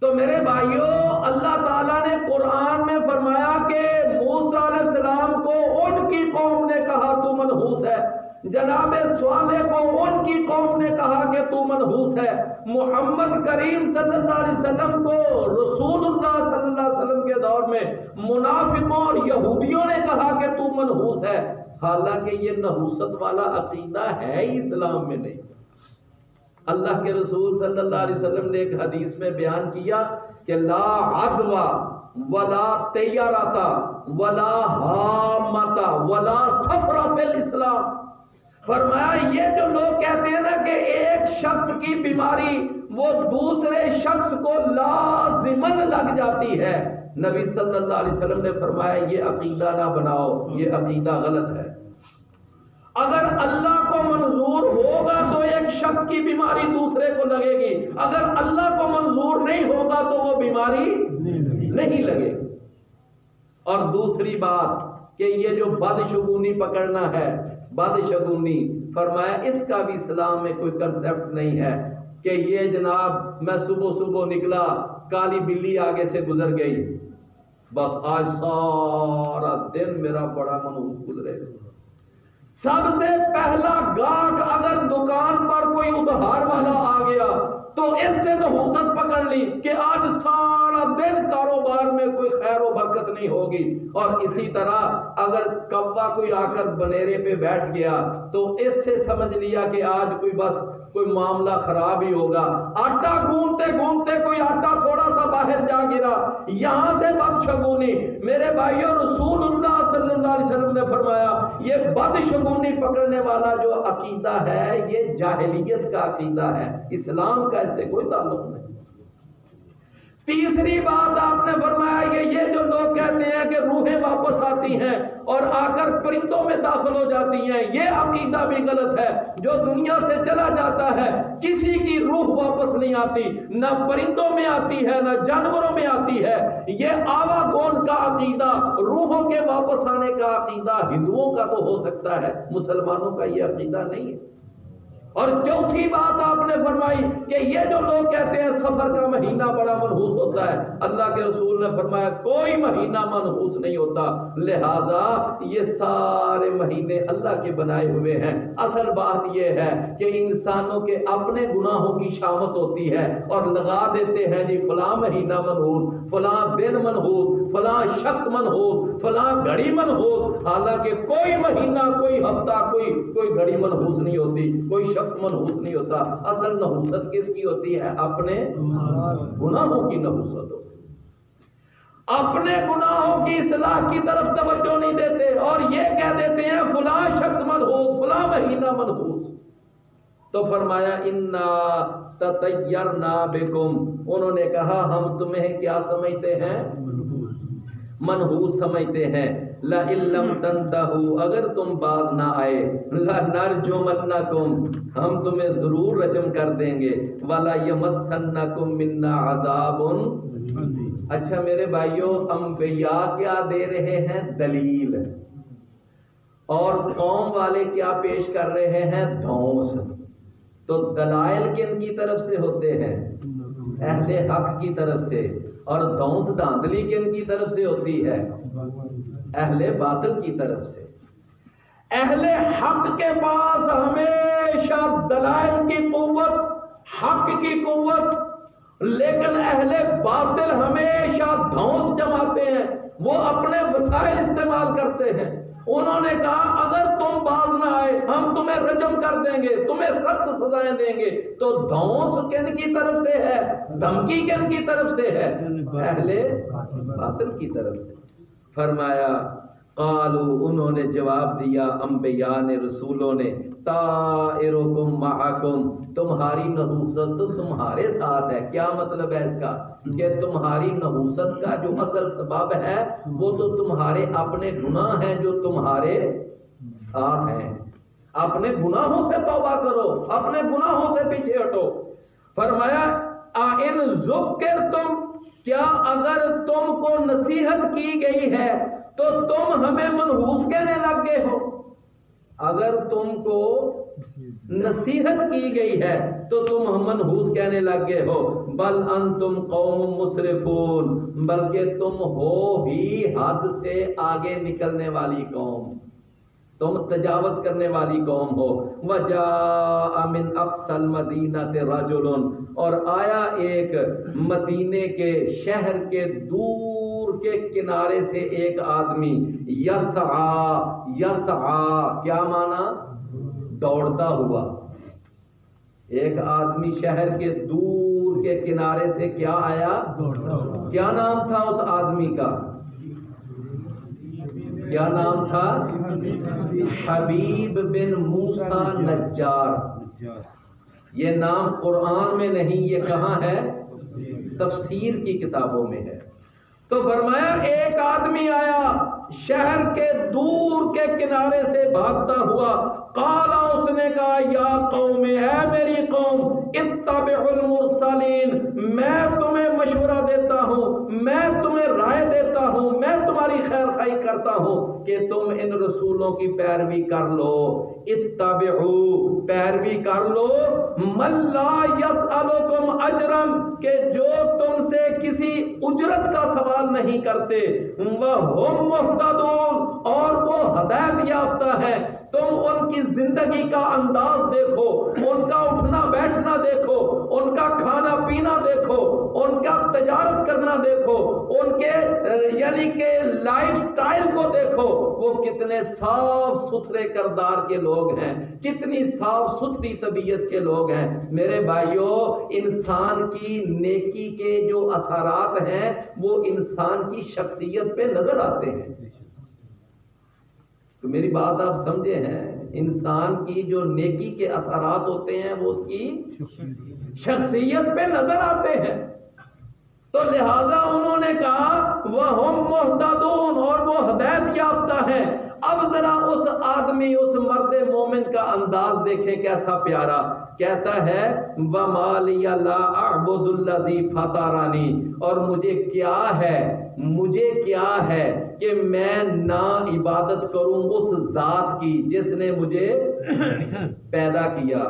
تو میرے بھائیوں، اللہ تعالیٰ نے قرآن میں فرمایا کہ موسیٰ علیہ السلام کو ان کی قوم نے کہا تو منحوس ہے، جناب صالح کو ان کی قوم نے کہا کہ تو منحوس ہے، محمد کریم صلی اللہ علیہ وسلم کو رسول اللہ صلی اللہ علیہ وسلم کے دور میں منافقوں اور یہودیوں نے کہا کہ تو منحوس ہے، حالانکہ یہ نحوست والا عقیدہ ہے اسلام میں نہیں۔ اللہ کے رسول صلی اللہ علیہ وسلم نے ایک حدیث میں بیان کیا کہ لا عدوى ولا طیرۃ ولا حامۃ ولا سفر فی الاسلام۔ فرمایا یہ جو لوگ کہتے ہیں نا کہ ایک شخص کی بیماری وہ دوسرے شخص کو لازماً لگ جاتی ہے، نبی صلی اللہ علیہ وسلم نے فرمایا یہ عقیدہ نہ بناؤ، یہ عقیدہ غلط ہے۔ اگر اللہ کو منظور ہوگا تو ایک شخص کی بیماری دوسرے کو لگے گی، اگر اللہ کو منظور نہیں ہوگا تو وہ بیماری نہیں لگے گی۔ اور دوسری بات کہ یہ جو بدشگونی پکڑنا ہے، بدشگونی، فرمایا اس کا بھی اسلام میں کوئی کنسیپٹ نہیں ہے کہ یہ جناب میں صبح نکلا، کالی بلی آگے سے گزر گئی، بس آج سارا دن میرا بڑا منحوس گزرے گا۔ سب سے پہلا گاہک اگر دکان پر کوئی ادھار والا آ گیا تو اس سے نحوست پکڑ لی کہ آج سارا دن کاروبار میں کوئی خیر و برکت نہیں ہوگی۔ اور اسی طرح اگر کوا کوئی آ کر بنیرے پہ بیٹھ گیا تو اس سے سمجھ لیا کہ آج کوئی معاملہ خراب ہی ہوگا۔ آٹا گونتے کوئی آٹا تھوڑا سا باہر جا گرا، یہاں سے بدشگونی۔ میرے بھائیوں، رسول اللہ صلی اللہ علیہ وسلم نے فرمایا یہ بدشگونی پکڑنے والا جو عقیدہ ہے یہ جاہلیت کا عقیدہ ہے، اسلام کا اس سے کوئی تعلق نہیں۔ تیسری بات آپ نے فرمایا کہ یہ جو لوگ کہتے ہیں کہ روحیں واپس آتی ہیں اور آ کر پرندوں میں داخل ہو جاتی ہیں، یہ عقیدہ بھی غلط ہے۔ جو دنیا سے چلا جاتا ہے کسی کی روح واپس نہیں آتی، نہ پرندوں میں آتی ہے نہ جانوروں میں آتی ہے۔ یہ آوا گون کا عقیدہ، روحوں کے واپس آنے کا عقیدہ ہندوؤں کا تو ہو سکتا ہے، مسلمانوں کا یہ عقیدہ نہیں ہے۔ اور چوتھی بات آپ نے فرمائی کہ یہ جو لوگ کہتے ہیں سفر کا مہینہ بڑا منحوس ہوتا ہے، اللہ کے رسول نے فرمایا کوئی مہینہ منحوس نہیں ہوتا، لہذا یہ سارے مہینے اللہ کے بنائے ہوئے ہیں۔ اصل بات یہ ہے کہ انسانوں کے اپنے گناہوں کی شامت ہوتی ہے اور لگا دیتے ہیں جی فلاں مہینہ منحوس، فلاں دن منحوس، فلاں شخص منحوس، فلاں گھڑی منحوس، حالانکہ کوئی مہینہ، کوئی ہفتہ، کوئی گھڑی منحوس نہیں ہوتی، کوئی شخص منحوس نہیں ہوتا۔ اصل نحوست کس کی ہوتی ہے؟ اپنے گناہوں کی نحوست ہوتی ہے۔ اپنے گناہوں کی اصلاح کی طرف توجہ نہیں دیتے اور یہ کہہ دیتے ہیں فلاں شخص منحوس، فلاں مہینہ منحوس۔ تو فرمایا انا تطیرنا بکم، انہوں نے کہا ہم تمہیں کیا سمجھتے ہیں؟ منحوس سمجھتے ہیں۔ لئن لم تنتہوا، اگر تم باز نہ آئے، لنرجمنکم، ہم تمہیں ضرور رجم کر دیں گے، ولا یمسنکم منا عذاب۔ اچھا میرے بھائیوں، انبیاء کیا دے رہے ہیں؟ دلیل، اور قوم والے کیا پیش کر رہے ہیں؟ دھونس۔ تو دلائل کن کی طرف سے ہوتے ہیں؟ اہل حق کی طرف سے، اور دھونس دھاندلی کن کی طرف سے ہوتی ہے؟ اہل باطل کی طرف سے۔ اہل حق کے پاس ہمیشہ دلائل کی قوت، حق کی قوت لیکن اہل باطل ہمیشہ دھونس جماتے ہیں، وہ اپنے وسائل استعمال کرتے ہیں۔ انہوں نے کہا اگر تم باز نہ آئے ہم تمہیں رجم کر دیں گے، تمہیں سخت سزائیں دیں گے۔ تو دھونس کن کی طرف سے ہے، دھمکی کن کی طرف سے ہے؟ اہل باطل کی طرف سے۔ فرمایا قالو، انہوں نے جواب دیا انبیاء نے، رسولوں نے، طائرکم معکم، تمہاری نحوست تو تمہارے ساتھ ہے۔ کیا مطلب ہے اس کا؟ کہ تمہاری نحوست کا جو اصل سبب ہے وہ تو تمہارے اپنے گناہ ہیں جو تمہارے ساتھ ہیں۔ اپنے گناہوں سے توبہ کرو، اپنے گناہوں سے پیچھے ہٹو۔ فرمایا ان ذکرتم، کیا اگر تم کو نصیحت کی گئی ہے تو تم ہمیں منحوس کہنے لگ گئے ہو؟ اگر تم کو نصیحت کی گئی ہے تو تم منحوس کہنے لگ گئے ہو۔ بل انتم قوم مسرفون، بلکہ تم ہو ہی حد سے آگے نکلنے والی قوم، تم تجاوز کرنے والی قوم ہو۔ وجاء من اقصى المدینہ رجل، اور آیا ایک مدینے کے شہر کے دور کے کنارے سے ایک آدمی، یسعى، یسعى کیا معنی؟ دوڑتا ہوا۔ ایک آدمی شہر کے دور کے کنارے سے کیا آیا؟ کیا نام تھا اس آدمی کا؟ کیا نام تھا؟ حبیب بن موسیٰ نجار۔ یہ نام قرآن میں نہیں، یہ کہاں ہے؟ تفسیر کی کتابوں میں ہے۔ تو فرمایا ایک آدمی آیا شہر کے دور کے کنارے سے بھاگتا ہوا، قال، اس نے کہا یا قوم، اے میری قوم، اتبعوا المرسلین، میں تمہیں مشورہ دیتا ہوں، میں تمہیں رائے دیتا ہوں، میں تمہاری خیر خواہی کرتا ہوں کہ تم ان رسولوں کی پیروی کر لو۔ اتبعوا، پیروی کر لو، من لا یسألکم اجرا، کہ جو تم سے کسی اجرت کا سوال نہیں کرتے، وہم مہتدون، اور وہ ہدایت یافتہ ہے۔ تم ان کی زندگی کا انداز دیکھو، ان کا اٹھنا بیٹھنا دیکھو، ان کا کھانا پینا دیکھو، ان کا تجارت کرنا دیکھو، ان کے یعنی کہ لائف سٹائل کو دیکھو، وہ کتنے صاف ستھرے کردار کے لوگ ہیں، کتنی صاف ستھری طبیعت کے لوگ ہیں۔ میرے بھائیوں، انسان کی نیکی کے جو اثرات ہیں وہ انسان کی شخصیت پہ نظر آتے ہیں۔ تو میری بات آپ سمجھے ہیں، انسان کی جو نیکی کے اثرات ہوتے ہیں وہ اس کی شخصیت پہ نظر آتے ہیں۔ تو لہذا انہوں نے کہا وَهُمْ مُهْتَدُونَ، اور وہ ہدایت یافتہ ہیں۔ اب ذرا اس آدمی، اس مرد مومن کا انداز دیکھیں کیسا پیارا۔ کہتا ہے وَمَا لِيَ لَا أَعْبُدُ الَّذِي فَطَرَنِي، اور مجھے کیا ہے کہ میں نہ عبادت کروں اس ذات کی جس نے مجھے پیدا کیا۔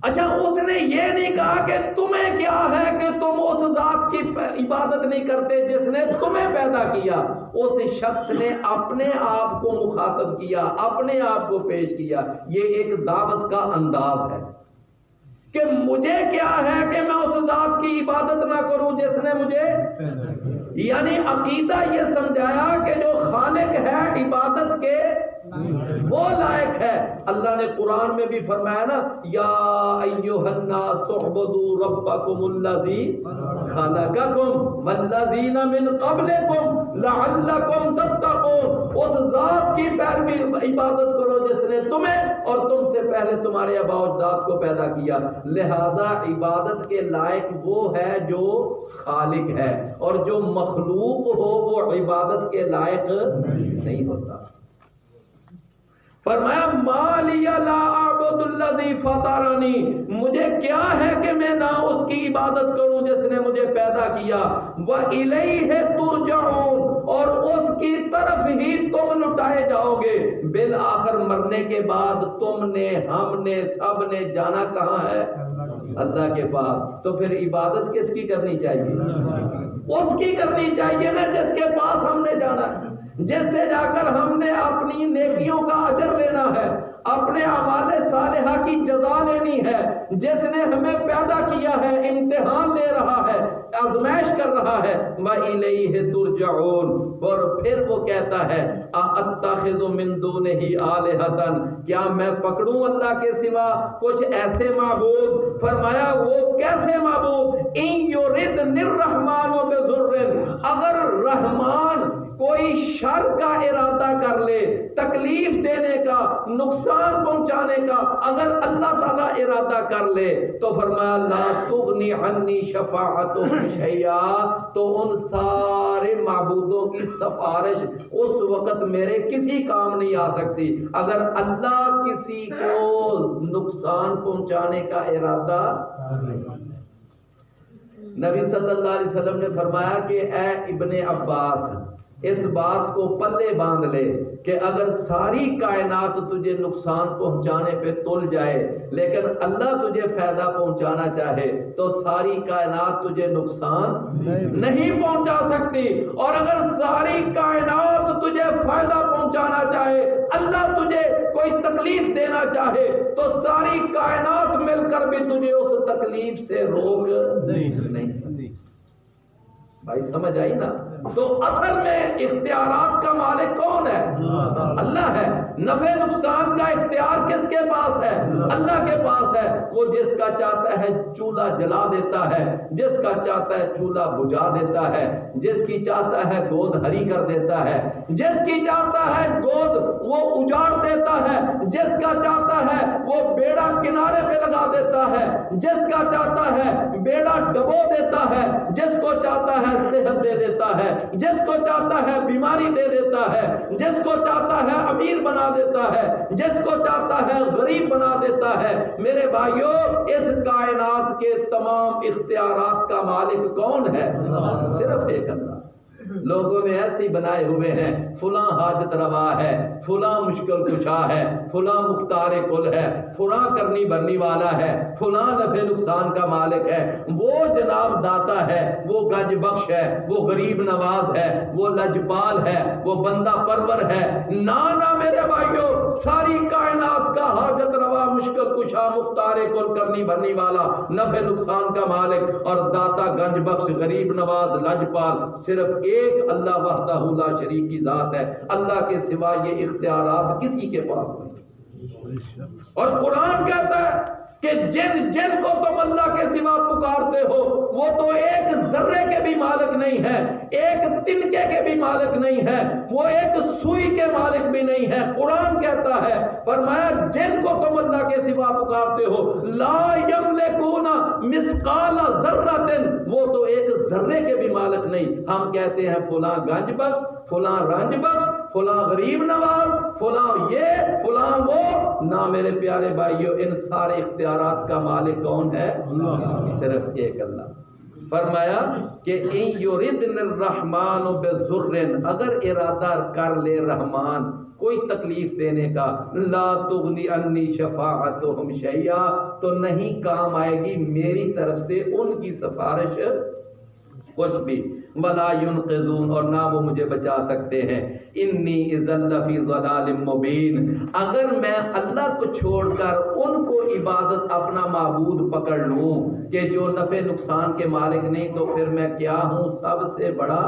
اچھا، اس نے یہ نہیں کہا کہ تمہیں کیا ہے کہ تم اس ذات کی عبادت نہیں کرتے جس نے تمہیں پیدا کیا۔ اس شخص نے اپنے آپ کو مخاطب کیا، اپنے آپ کو پیش کیا۔ یہ ایک دعوت کا انداز ہے کہ مجھے کیا ہے کہ میں اس ذات کی عبادت نہ کروں جس نے مجھے، یعنی عقیدہ یہ سمجھایا کہ جو خالق ہے عبادت کے وہ لائق ہے۔ اللہ نے قرآن میں بھی فرمایا نا، یا ایھا الناس اعبدوا ربکم الذی خلقکم والذین من قبلکم لعلکم تتقون، اس ذات کی پیروی عبادت کرو جس نے تمہیں اور تم سے پہلے تمہارے آباء و اجداد کو پیدا کیا۔ لہذا عبادت کے لائق وہ ہے جو خالق ہے، اور جو مخلوق ہو وہ عبادت کے لائق نہیں ہوتا۔ فرمایا ما لی لا اعبد الذی فطرنی، مجھے کیا ہے کہ میں نہ اس کی عبادت کروں جس نے مجھے پیدا کیا۔ وَإِلَيْهِ تُرْجَعُونَ، اور اس کی طرف ہی تم لٹائے جاؤ گے۔ بالآخر مرنے کے بعد تم نے، ہم نے، سب نے جانا کہاں ہے؟ اللہ کے پاس۔ تو پھر عبادت کس کی کرنی چاہیے؟ اس کی کرنی چاہیے نا جس کے پاس ہم نے جانا ہے، جس سے جا کر ہم نے اپنی نیکیوں کا اجر لینا ہے، اپنے اعمال صالحہ کی جزا لینی ہے، جس نے ہمیں پیدا کیا ہے، امتحان لے رہا ہے، آزمائش کر رہا ہے، وَإِلَيْهِ تُرْجَعُونَ۔ اور پھر وہ کہتا ہے أَأَتَّخِذُ مِن دُونِهِ آلِهَةً، کیا میں پکڑوں اللہ کے سوا کچھ ایسے معبود؟ فرمایا وہ کیسے معبود؟ إِن يُرِدْنِ الرَّحْمَنُ بِضُرٍّ، اگر رحمان کوئی شر کا ارادہ کر لے، تکلیف دینے کا، نقصان پہنچانے کا اگر اللہ تعالیٰ ارادہ کر لے تو فرمایا لا تغنی عنی شفاعتہم شیئا، تو ان سارے معبودوں کی سفارش اس وقت میرے کسی کام نہیں آ سکتی۔ اگر اللہ کسی کو نقصان پہنچانے کا ارادہ، نبی صلی اللہ علیہ وسلم نے فرمایا کہ اے ابن عباس، اس بات کو پلے باندھ لے کہ اگر ساری کائنات تجھے نقصان پہنچانے پہ تل جائے لیکن اللہ تجھے فائدہ پہنچانا چاہے تو ساری کائنات تجھے نقصان نہیں پہنچا سکتی، اور اگر ساری کائنات تجھے فائدہ پہنچانا چاہے، اللہ تجھے کوئی تکلیف دینا چاہے تو ساری کائنات مل کر بھی تجھے اس تکلیف سے روک نہیں سکتی۔ بھائی سمجھ آئی نا؟ تو اصل میں اختیارات کا مالک کون ہے؟ اللہ ہے۔ نفع نقصان کا اختیار کس کے پاس ہے؟ اللہ کے پاس ہے۔ وہ جس کا چاہتا ہے چولہا جلا دیتا ہے، جس کا چاہتا ہے چولہا بجھا دیتا ہے، جس کی چاہتا ہے گود ہری کر دیتا ہے، جس کی چاہتا ہے گود وہ اجاڑ دیتا ہے، جس کا چاہتا ہے وہ بیڑا کنارے پہ لگا دیتا ہے، جس کا چاہتا ہے بیڑا ڈبو دیتا ہے، جس کو چاہتا ہے صحت دے دیتا ہے، جس کو چاہتا ہے بیماری دے دیتا ہے، جس کو چاہتا ہے امیر بنا دیتا ہے، جس کو چاہتا ہے غریب بنا دیتا ہے۔ میرے بھائیو، اس کائنات کے تمام اختیارات کا مالک کون ہے؟ صرف ایک اللہ۔ لوگوں نے ایسے ہی بنائے ہوئے ہیں، فلاں حاجت روا ہے، فلاں مشکل کشا ہے، فلاں مختار کل ہے، فلاں کرنی بھرنی والا ہے، فلاں نفع نقصان کا مالک ہے، وہ جناب داتا ہے، وہ گنج بخش ہے، وہ غریب نواز ہے، وہ لجپال ہے، وہ بندہ پرور ہے۔ نہ میرے بھائیو، ساری کائنات کا حاجت روا، مشکل کشا، مختار کل، کرنی بھرنی والا، نفع نقصان کا مالک اور داتا، گنج بخش، غریب نواز، لجپال صرف ایک اللہ وحدہ لا شریک کی ذات ہے۔ اللہ کے سوا یہ اختیارات کسی کے پاس نہیں۔ اور قرآن کہتا ہے کہ جن کو تم اللہ کے سوا پکارتے ہو وہ تو ایک ذرے کے بھی مالک نہیں ہے، ایک تنکے کے بھی مالک نہیں ہے، وہ ایک سوئی کے مالک بھی نہیں ہے۔ قرآن کہتا ہے، فرمایا جن کو تم اللہ کے سوا پکارتے ہو لا یملکون مثقال ذرۃ، وہ تو ایک ذرے کے بھی مالک نہیں۔ ہم کہتے ہیں فلاں گنج بخش، فلاں رنج بخش، فلاں غریب نواز، فلاں یہ، فلاں وہ۔ نہ میرے پیارے بھائیو، ان سارے اختیارات کا مالک کون ہے؟ صرف ایک اللہ۔ فرمایا کہ ان یردن الرحمن بضر، اگر ارادہ کر لے رحمان کوئی تکلیف دینے کا، لا تغنی عنی شفاعتہم شیئا، تو نہیں کام آئے گی میری طرف سے ان کی سفارش کچھ بھی، ولا ينقذون، اور نہ وہ مجھے بچا سکتے ہیں۔ انی اذا لفی ضلال مبین، اگر میں اللہ کو چھوڑ کر ان کو عبادت اپنا معبود پکڑ لوں کہ جو نفع نقصان کے مالک نہیں، تو پھر میں کیا ہوں؟ سب سے بڑا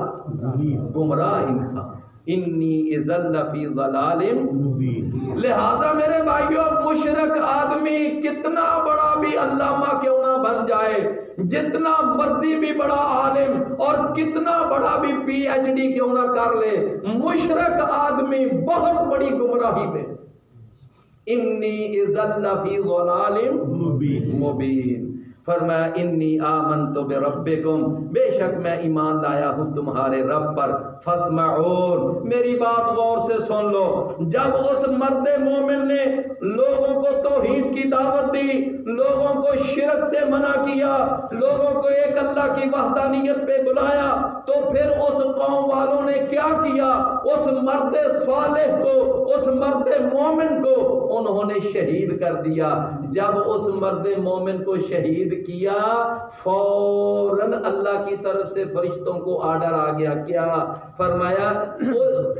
گمراہ انسان۔ انی اذا لفی ضلال مبین۔ لہذا میرے بھائیو، مشرک آدمی کتنا بڑا بھی علامہ کیوں نہ بن جائے، جتنا مرضی بھی بڑا عالم اور کتنا بڑا بھی پی ایچ ڈی کیوں نہ کر لے، مشرک آدمی بہت بڑی گمراہی میں۔ انی اذا لفی ضلال مبین۔ فرمایا انی آمنت بربکم، بے شک میں ایمان لایا ہوں تمہارے رب پر، فاسمعون، میری بات غور سے سن لو۔ جب اس مرد مومن نے لوگوں کو توحید کی دعوت دی، لوگوں کو شرک سے منع کیا، لوگوں کو ایک اللہ کی وحدانیت پہ بلایا، تو پھر اس قوم والوں نے کیا کیا؟ اس مرد صالح کو، اس مرد مومن کو انہوں نے شہید کر دیا۔ جب اس مرد مومن کو شہید کیا فوراً اللہ کی طرف سے فرشتوں کو آرڈر آ گیا. کیا فرمایا؟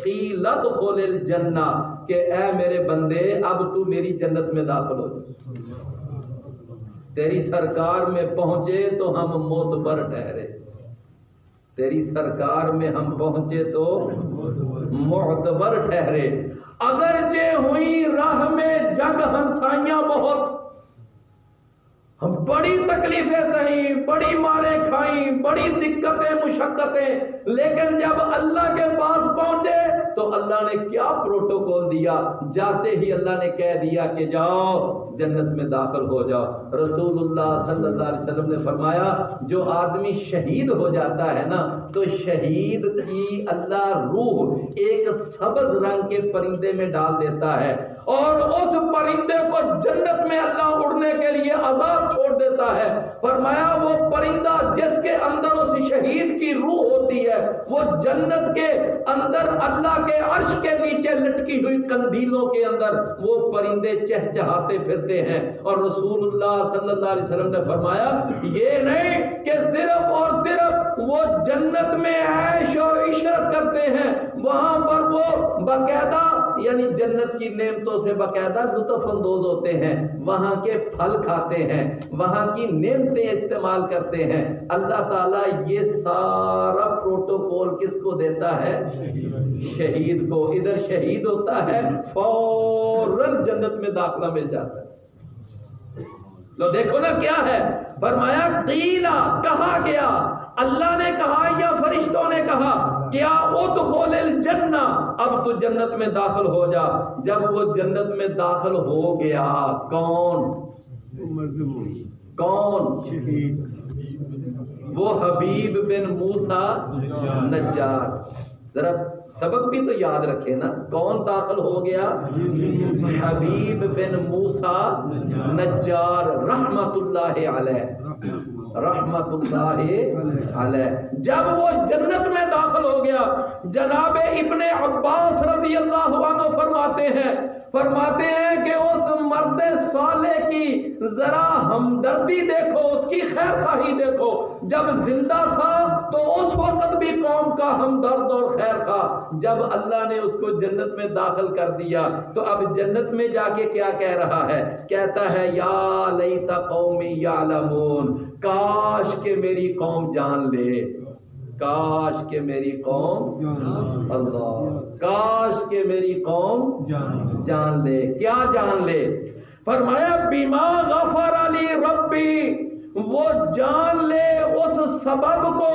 قیل ادخل الجنہ، کہ اے میرے بندے اب تو میری جنت میں داخل ہو جا. تیری سرکار میں پہنچے تو ہم معتبر ٹھہرے، تیری سرکار میں ہم پہنچے تو معتبر ٹھہرے. اگرچہ ہوئی راہ میں جگ ہنسائیاں بہت، ہم بڑی تکلیفیں سہیں، بڑی ماریں کھائیں، بڑی دقتیں مشقتیں، لیکن جب اللہ کے پاس پہنچے تو اللہ نے کیا پروٹوکول دیا؟ جاتے ہی اللہ نے کہہ دیا کہ جاؤ جنت میں داخل ہو جاؤ. رسول اللہ صلی اللہ علیہ وسلم نے فرمایا جو آدمی شہید ہو جاتا ہے نا تو شہید کی اللہ روح ایک سبز رنگ کے پرندے میں ڈال دیتا ہے، اور اس پرندے کو جنت میں اللہ اڑنے کے لیے آزاد چھوڑ دیتا ہے. فرمایا وہ پرندہ جس کے اندر اس شہید کی روح ہوتی ہے وہ جنت کے اندر اللہ کے عرش کے نیچے لٹکی ہوئی قندیلوں کے اندر وہ پرندے چہچہاتے پھرتے ہیں. اور رسول اللہ صلی اللہ علیہ وسلم نے فرمایا یہ نہیں کہ صرف اور صرف وہ جنت میں عیش اور عشرت کرتے ہیں، وہاں پر وہ باقاعدہ یعنی جنت کی نعمتوں سے باقاعدہ لطف اندوز ہوتے ہیں، وہاں کے پھل کھاتے ہیں، وہاں کی نعمتیں استعمال کرتے ہیں. اللہ تعالیٰ یہ سارا پروٹوکول کس کو دیتا ہے؟ شہید کو. ادھر شہید ہوتا ہے فوراً جنت میں داخلہ مل جاتا ہے. لو دیکھو نا کیا ہے، فرمایا قیلا، کہا گیا، اللہ نے کہا یا فرشتوں نے کہا کیا ادخل الجنہ، اب تو جنت میں داخل ہو جا. جب وہ جنت میں داخل ہو گیا کون؟ وہ حبیب بن موسیٰ نجار. ذرا سبق بھی تو یاد رکھے نا، کون داخل ہو گیا؟ حبیب بن موسیٰ نجار رحمت اللہ علیہ، رحمت اللہ علیہ. جب وہ جنت میں داخل ہو گیا، جناب ابن عباس رضی اللہ عنہ فرماتے ہیں کہ اس مرد صالح کی ذرا ہمدردی دیکھو، اس کی خیر خواہی دیکھو. جب زندہ تھا تو اس وقت بھی قوم کا ہمدرد اور خیر خواہ، جب اللہ نے اس کو جنت میں داخل کر دیا تو اب جنت میں جا کے کیا کہہ رہا ہے؟ کہتا ہے یا لیت قومی یعلمون، کاش کہ میری قوم جان لے، کاش کہ میری قوم، اللہ، کاش کہ میری قوم جان لے. کیا جان لے؟ فرمایا بما غفر علی ربی، وہ جان لے اس سبب کو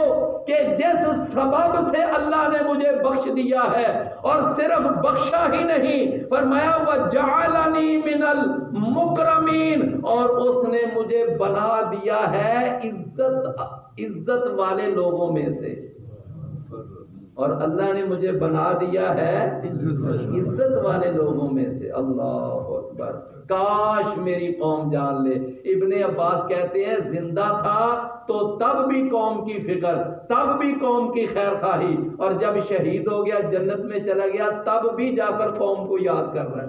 کہ جس سبب سے اللہ نے مجھے بخش دیا ہے، اور صرف بخشا ہی نہیں، فرمایا وجعلنی من المکرمین، اور اس نے مجھے بنا دیا ہے عزت والے لوگوں میں سے. اور اللہ نے مجھے بنا دیا ہے عزت والے لوگوں میں سے. اللہ اکبر، کاش میری قوم جان لے. ابن عباس کہتے ہیں زندہ تھا تو تب بھی قوم کی فکر، تب بھی قوم کی خیر خواہی، اور جب شہید ہو گیا جنت میں چلا گیا تب بھی جا کر قوم کو یاد کر رہا ہے.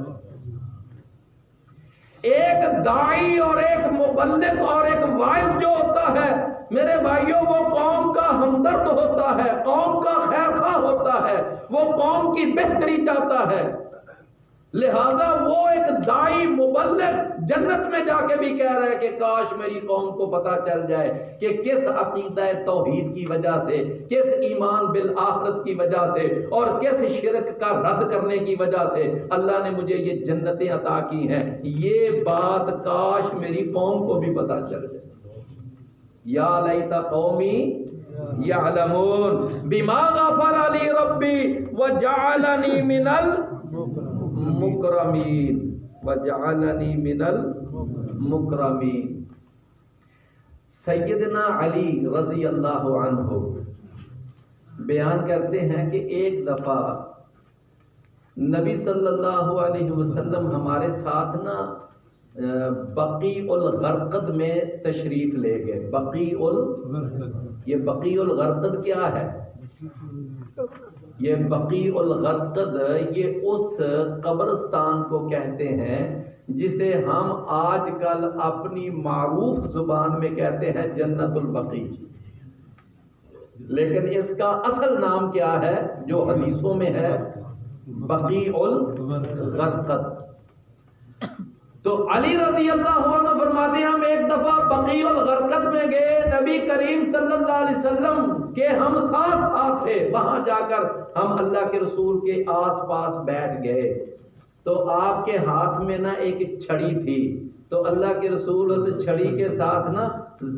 ایک داعی اور ایک مبلغ اور ایک واعظ جو ہوتا ہے میرے بھائیوں، وہ قوم کا ہمدرد ہوتا ہے، قوم کا خیر خواہ ہوتا ہے، وہ قوم کی بہتری چاہتا ہے. لہذا وہ ایک داعی مبلغ جنت میں جا کے بھی کہہ رہا ہے کہ کاش میری قوم کو پتہ چل جائے کہ کس عقیدہ توحید کی وجہ سے، کس ایمان بالآخرت کی وجہ سے، اور کس شرک کا رد کرنے کی وجہ سے اللہ نے مجھے یہ جنتیں عطا کی ہیں. یہ بات کاش میری قوم کو بھی پتہ چل جائے. یا لیت قومی یعلمون بما غفر علی ربی وجعلنی من المکرمین، وجعلنی من المکرمین. سیدنا علی رضی اللہ عنہ بیان کرتے ہیں کہ ایک دفعہ نبی صلی اللہ علیہ وسلم ہمارے ساتھ نا بقیع الغرقد میں تشریف لے گئے. یہ بقیع الغرقد کیا ہے؟ یہ بقیع الغرقد یہ اس قبرستان کو کہتے ہیں جسے ہم آج کل اپنی معروف زبان میں کہتے ہیں جنت البقیع، لیکن اس کا اصل نام کیا ہے جو حدیثوں میں ہے؟ بقیع الغرقد۔ تو علی رضی اللہ عنہ فرماتے ہیں ہم ایک دفعہ بقیع الغرقد میں گئے، نبی کریم صلی اللہ علیہ وسلم کے ہم ساتھ تھے، وہاں جا کر ہم اللہ کے رسول کے آس پاس بیٹھ گئے، تو آپ کے ہاتھ میں نا ایک چھڑی تھی، تو اللہ کے رسول اس چھڑی کے ساتھ نا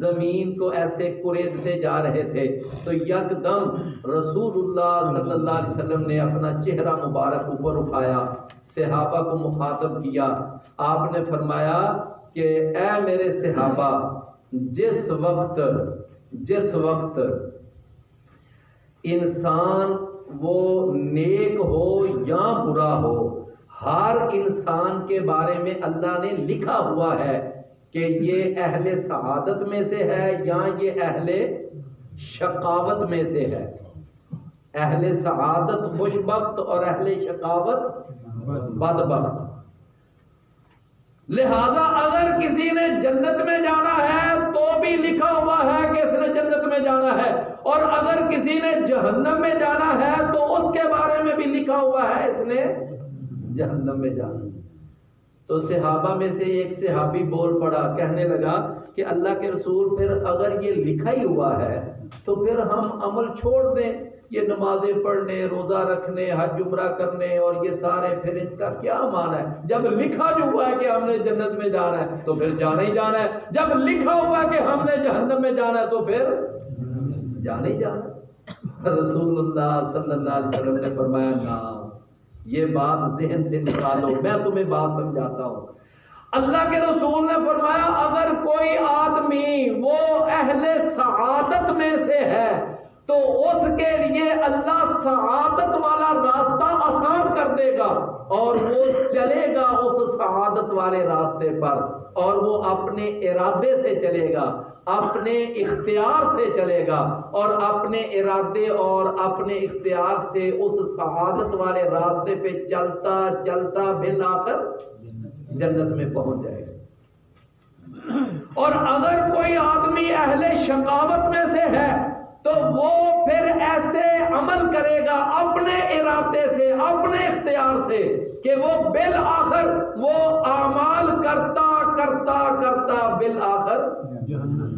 زمین کو ایسے کریدتے جا رہے تھے، تو یکدم رسول اللہ صلی اللہ علیہ وسلم نے اپنا چہرہ مبارک اوپر اٹھایا، صحابہ کو مخاطب کیا، آپ نے فرمایا کہ اے میرے صحابہ، جس وقت انسان وہ نیک ہو یا برا ہو، ہر انسان کے بارے میں اللہ نے لکھا ہوا ہے کہ یہ اہل سعادت میں سے ہے یا یہ اہل شقاوت میں سے ہے، اہل سعادت خوشبخت اور اہل شقاوت بدبخت۔ لہذا اگر کسی نے جنت میں جانا ہے تو بھی لکھا ہوا ہے کہ اس نے جنت میں جانا ہے، اور اگر کسی نے جہنم میں جانا ہے تو اس کے بارے میں بھی لکھا ہوا ہے اس نے جہنم میں جانا۔ تو صحابہ میں سے ایک صحابی بول پڑا، کہنے لگا کہ اللہ کے رسول پھر اگر یہ لکھا ہی ہوا ہے تو پھر ہم عمل چھوڑ دیں، یہ نمازیں پڑھنے، روزہ رکھنے، حج عمرہ کرنے اور یہ سارے، پھر ان کا کیا معنی ہے؟ جب لکھا جو ہوا ہے کہ ہم نے جنت میں جانا ہے تو پھر جانا ہی جانا ہے، جب لکھا ہوا ہے کہ ہم نے جہنم میں جانا ہے تو پھر جانا ہی جانا ہے۔ رسول اللہ صلی اللہ علیہ وسلم نے فرمایا نا، یہ بات ذہن سے نکالو، میں تمہیں بات سمجھاتا ہوں۔ اللہ کے رسول نے فرمایا اگر کوئی آدمی وہ اہل سعادت میں سے ہے تو اس کے لیے اللہ سعادت والا راستہ آسان کر دے گا، اور وہ چلے گا اس سعادت والے راستے پر، اور وہ اپنے ارادے سے چلے گا، اپنے اختیار سے چلے گا، اور اپنے ارادے اور اپنے اختیار سے اس سعادت والے راستے پہ چلتا چلتا بالآخر جنت میں پہنچ جائے گا۔ اور اگر کوئی آدمی اہل شقاوت میں سے ہے تو وہ پھر ایسے عمل کرے گا اپنے ارادے سے، اپنے اختیار سے، کہ وہ بالآخر وہ اعمال کرتا کرتا کرتا بالآخر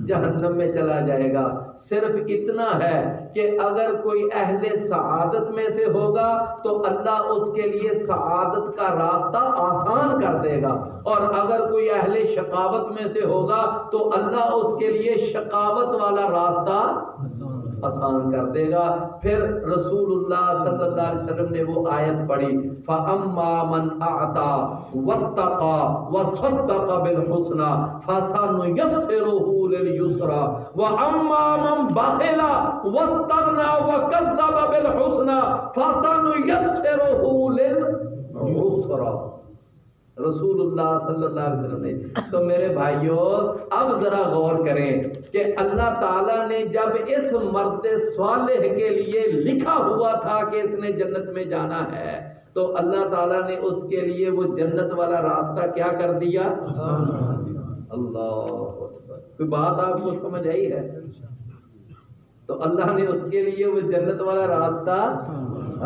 جہنم میں چلا جائے گا۔ صرف اتنا ہے کہ اگر کوئی اہل سعادت میں سے ہوگا تو اللہ اس کے لیے سعادت کا راستہ آسان کر دے گا، اور اگر کوئی اہل شقاوت میں سے ہوگا تو اللہ اس کے لیے شقاوت والا راستہ آسان کر دے گا۔ پھر رسول اللہ صلی اللہ علیہ وسلم نے وہ آیت پڑھی، فَأَمَّا مَنْ أَعْطَى وَاتَّقَى وَصَدَّقَ بِالْحُسْنَى فَسَنُيَسِّرُهُ لِلْيُسْرَى وَأَمَّا مَنْ بَخِلَ وَاسْتَغْنَى وَكَذَّبَ بِالْحُسْنَى فَسَنُيَسِّرُهُ لِلْعُسْرَى۔ رسول اللہ صلی اللہ علیہ وسلم نے تو میرے بھائیوں اب ذرا غور کریں کہ اللہ تعالیٰ نے جب اس مرد صالح کے لیے لکھا ہوا تھا کہ اس نے جنت میں جانا ہے تو اللہ تعالیٰ نے اس کے لیے وہ جنت والا راستہ کیا کر دیا؟ اللہ اکبر۔ کوئی بات آپ کو سمجھ آئی ہے؟ تو اللہ نے اس کے لیے وہ جنت والا راستہ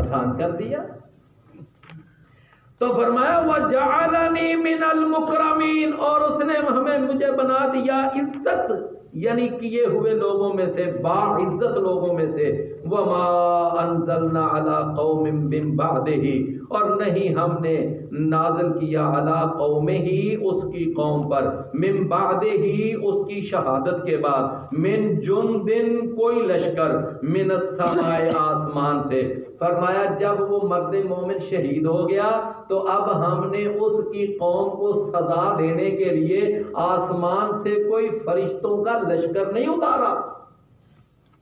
آسان کر دیا۔ تو فرمایا وَجَعَلَنِي مِنَ الْمُكْرَمِينَ، اور اس نے مجھے بنا دیا عزت یعنی کیے ہوئے لوگوں میں سے، باعزت لوگوں میں سے۔ وَمَا أَنزَلْنَا عَلَىٰ قَوْمٍ مِّن بَعْدِهِ، اور نہیں ہم نے نازل کیا عَلَىٰ قَوْمِهِ اس کی قوم پر، مِّن بَعْدِهِ اس کی شہادت کے بعد، مِّن جُنْدٍ کوئی لشکر، مِّنَ السَّمَاءِ آسمان سے۔ فرمایا جب وہ مرد مومن شہید ہو گیا تو اب ہم نے اس کی قوم کو سزا دینے کے لیے آسمان سے کوئی فرشتوں کا لشکر نہیں اتارا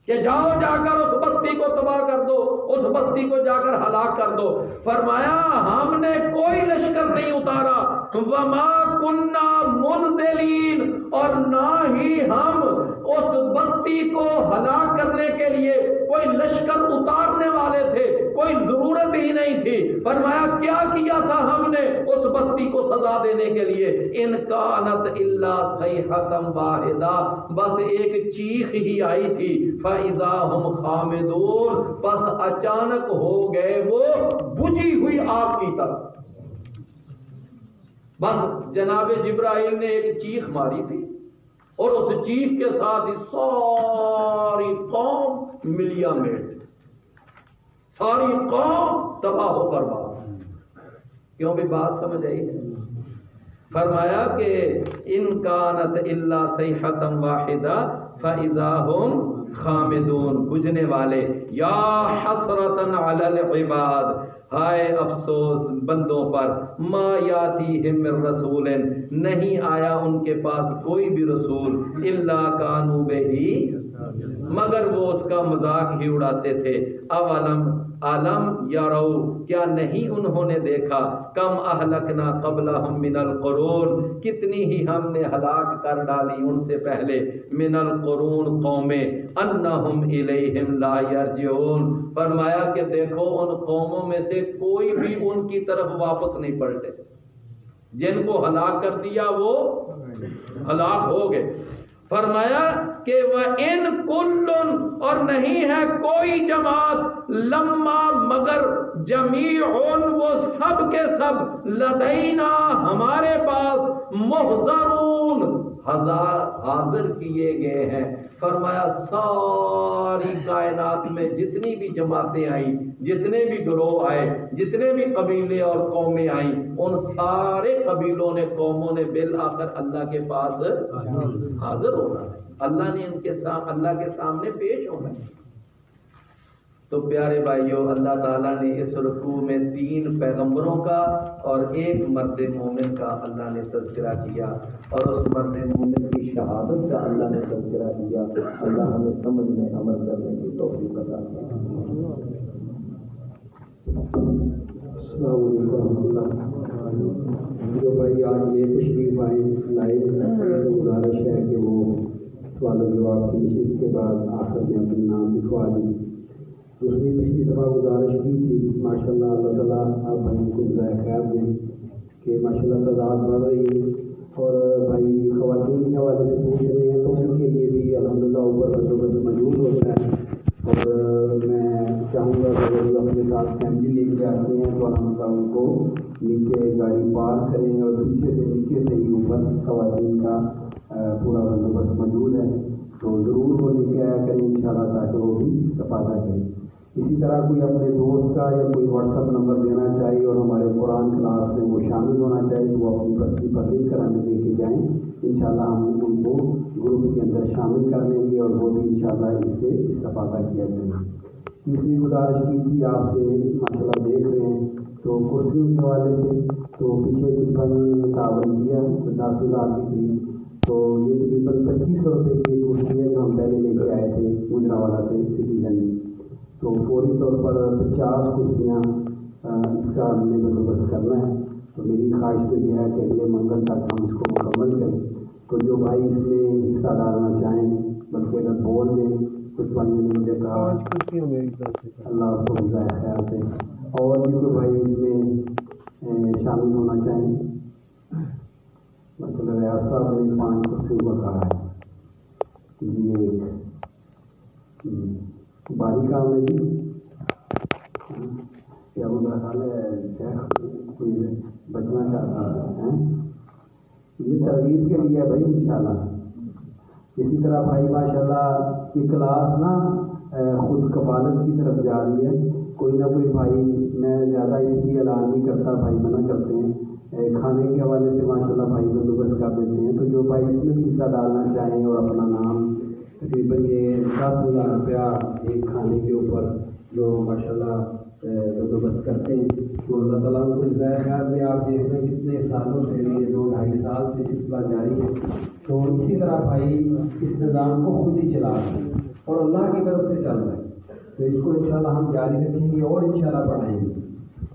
کہ جاؤ جا کر اس بستی کو تباہ کر دو، اس بستی کو جا کر ہلاک کر دو۔ فرمایا ہم نے کوئی لشکر نہیں اتارا۔ وَمَا کننا منزلین، اور نہ ہی ہم اس بستی کو ہلاک کرنے کے لیے کوئی لشکر اتارنے والے تھے، کوئی ضرورت ہی نہیں تھی۔ فرمایا کیا کیا تھا ہم نے اس بستی کو سزا دینے کے لیے؟ ان کانت الا صیحۃ واحدہ، بس ایک چیخ ہی آئی تھی، فاذا ہم خامدون، بس اچانک ہو گئے وہ بجھی ہوئی آگ کی طرح۔ بس جناب جبرائیل نے ایک چیخ ماری تھی اور اس چیخ کے ساتھ ہی ساری قوم ملیا میٹ، ساری قوم تباہ و برباد۔ کیوں بھی بات سمجھ آئی ہے؟ فرمایا کہ ان کانت الا صیحۃ واحدہ فاذا ہم خامدون، بجھنے والے۔ یا حسرۃ علی العباد، ہائے افسوس بندوں پر، ما یاتیہم من رسول، نہیں آیا ان کے پاس کوئی بھی رسول، الا کانوا بہ، مگر وہ اس کا مذاق ہی اڑاتے تھے۔ علم یرو، کیا نہیں انہوں نے دیکھا، کم اہلکنا قبلہم من القرون، کتنی ہی ہم نے ہلاک کر ڈالی ان سے پہلے، من القرون قومیں، انہم الیہم لا یرجعون، فرمایا کہ دیکھو ان قوموں میں سے کوئی بھی ان کی طرف واپس نہیں پلٹے، جن کو ہلاک کر دیا وہ ہلاک ہو گئے۔ فرمایا کہ وَإِن كُلٌّ، اور نہیں ہے کوئی جماعت، لما مگر، جمیعٌ وہ سب کے سب، لدینا ہمارے پاس، محضرون حاضر کیے گئے ہیں۔ فرمایا ساری کائنات میں جتنی بھی جماعتیں آئیں، جتنے بھی گروہ آئے، جتنے بھی قبیلے اور قومیں آئیں، ان سارے قبیلوں نے، قوموں نے بالآخر اللہ کے پاس حاضر ہونا ہے، اللہ نے ان کے سامنے، اللہ کے سامنے پیش ہونا ہے۔ تو پیارے بھائیوں، اللہ تعالیٰ نے اس رکوع میں 3 پیغمبروں کا اور 1 مرد مومن کا اللہ نے تذکرہ کیا، اور اس مرد مومن کی شہادت کا اللہ نے تذکرہ کیا۔ اللہ ہمیں سمجھ میں عمل کرنے کی توفیق عطا فرمائے۔ السلام علیکم ورحمۃ اللہ۔ جو بھائی آج یہ تشریف لائے، گزارش ہے کہ وہ سوال و جواب کی نشست کے بعد آخر میں اپنا نام لکھوا دیں۔ دوسری پچھلی دفعہ گزارش کی تھی، ماشاء اللہ، اللہ تعالیٰ آپ بھائیوں کو جزائے خیر دیں کہ ماشاء اللہ تعداد بڑھ رہی ہے، اور بھائی خواتین کے حوالے سے پوچھ رہے ہیں تو ان کے لیے بھی الحمدللہ اوپر بندوبست موجود ہوتا ہے، اور میں چاہوں گا کہ وہ اپنے ساتھ فیملی لے کے آتے ہیں تو الحمدللہ ان کو نیچے گاڑی پارک کریں، اور پیچھے سے نیچے سے ہی اوپر خواتین کا پورا بندوبست موجود ہے، تو ضرور وہ لے کے آیا کریں انشاءاللہ، تاکہ وہ بھی استفادہ کریں۔ اسی طرح کوئی اپنے دوست کا یا کوئی واٹس ایپ نمبر دینا چاہیے اور ہمارے قرآن کلاس میں وہ شامل ہونا چاہیے تو وہ اپنی پرچی پر لکھ کر ہمیں لے کے جائیں، انشاءاللہ ہم ان کو گروپ کے اندر شامل کر لیں گے اور وہ بھی انشاءاللہ اس سے استفادہ کیا جائے گا۔ تیسری گزارش کی تھی آپ سے، ماشاءاللہ دیکھ رہے ہیں تو کرسیوں کے حوالے سے، تو پیچھے کچھ بھائیوں نے تعاون کیا 10,000 کے قریب، تو یہ تقریباً 2,500 روپے کی کرسی ہے جو ہم پہلے لے کے آئے تھے گجرانوالہ سے سٹیزن میں، تو فوری طور پر 50 کرسیاں اس کا ہم نے بندوبست کرنا ہے۔ تو میری خواہش تو یہ ہے کہ اگلے منگل تک ہم اس کو مکمل کریں، تو جو بھائی اس میں حصہ ڈالنا چاہیں بلکہ اگر بول دیں، کچھ بھائیوں نے مجھے کہا اللہ آپ کو جزائے خیر دے، اور بھی کوئی بھائی اس میں شامل ہونا چاہیں، مطلب ریاض صاحب نے 5 کرسیوں کا کہا ہے، یہ باری کام ہے جی، یا میرا خیال ہے کوئی بچنا چاہتا ہے، یہ ترغیب کے لیے ہے بھائی انشاءاللہ۔ اسی طرح بھائی ماشاءاللہ کی کلاس نا خود کفالت کی طرف جا رہی ہے، کوئی نہ کوئی بھائی، میں زیادہ اس لیے اعلان نہیں کرتا، بھائی منع کرتے ہیں، کھانے کے حوالے سے ماشاءاللہ بھائی بندوبست کر دیتے ہیں، تو جو بھائی اس میں بھی حصہ ڈالنا چاہیں اور اپنا نام، تقریباً یہ 10,000 روپیہ ایک کھانے کے اوپر جو ماشاءاللہ بندوبست کرتے ہیں، تو اللہ تعالیٰ کو جزائے خیر دے۔ آپ دیکھ رہے ہیں کتنے سالوں سے، یہ 2-2.5 سال سے سلسلہ جاری ہے، تو اسی طرح بھائی اس نظام کو خود ہی چلا رہے ہیں اور اللہ کی طرف سے چل رہا ہے، تو اس کو انشاءاللہ ہم جاری رکھیں گے اور انشاءاللہ بڑھائیں گے۔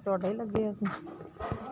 ਤੁਹਾਡਾ ਹੀ ਲੱਗਿਆ ਸੀ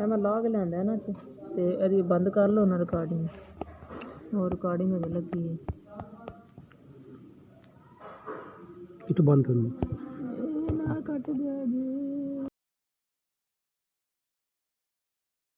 ਇਹ ਮੈਂ ਲਾ ਕੇ ਲੈਂਦਾ ਨਾ ਚ ਤੇ ਇਹਦੀ ਬੰਦ ਕਰ ਲਓ ਨਾ ਰਿਕਾਰਡਿੰਗ ਹੋਰ ਰਿਕਾਰਡਿੰਗ ਹੋ ਲੱਗੀ ਹੈ ਕਿਤੋਂ ਬੰਦ ਕਰਨੀ ਇਹ ਨਾ ਕੱਟ ਦਿਆ ਜੀ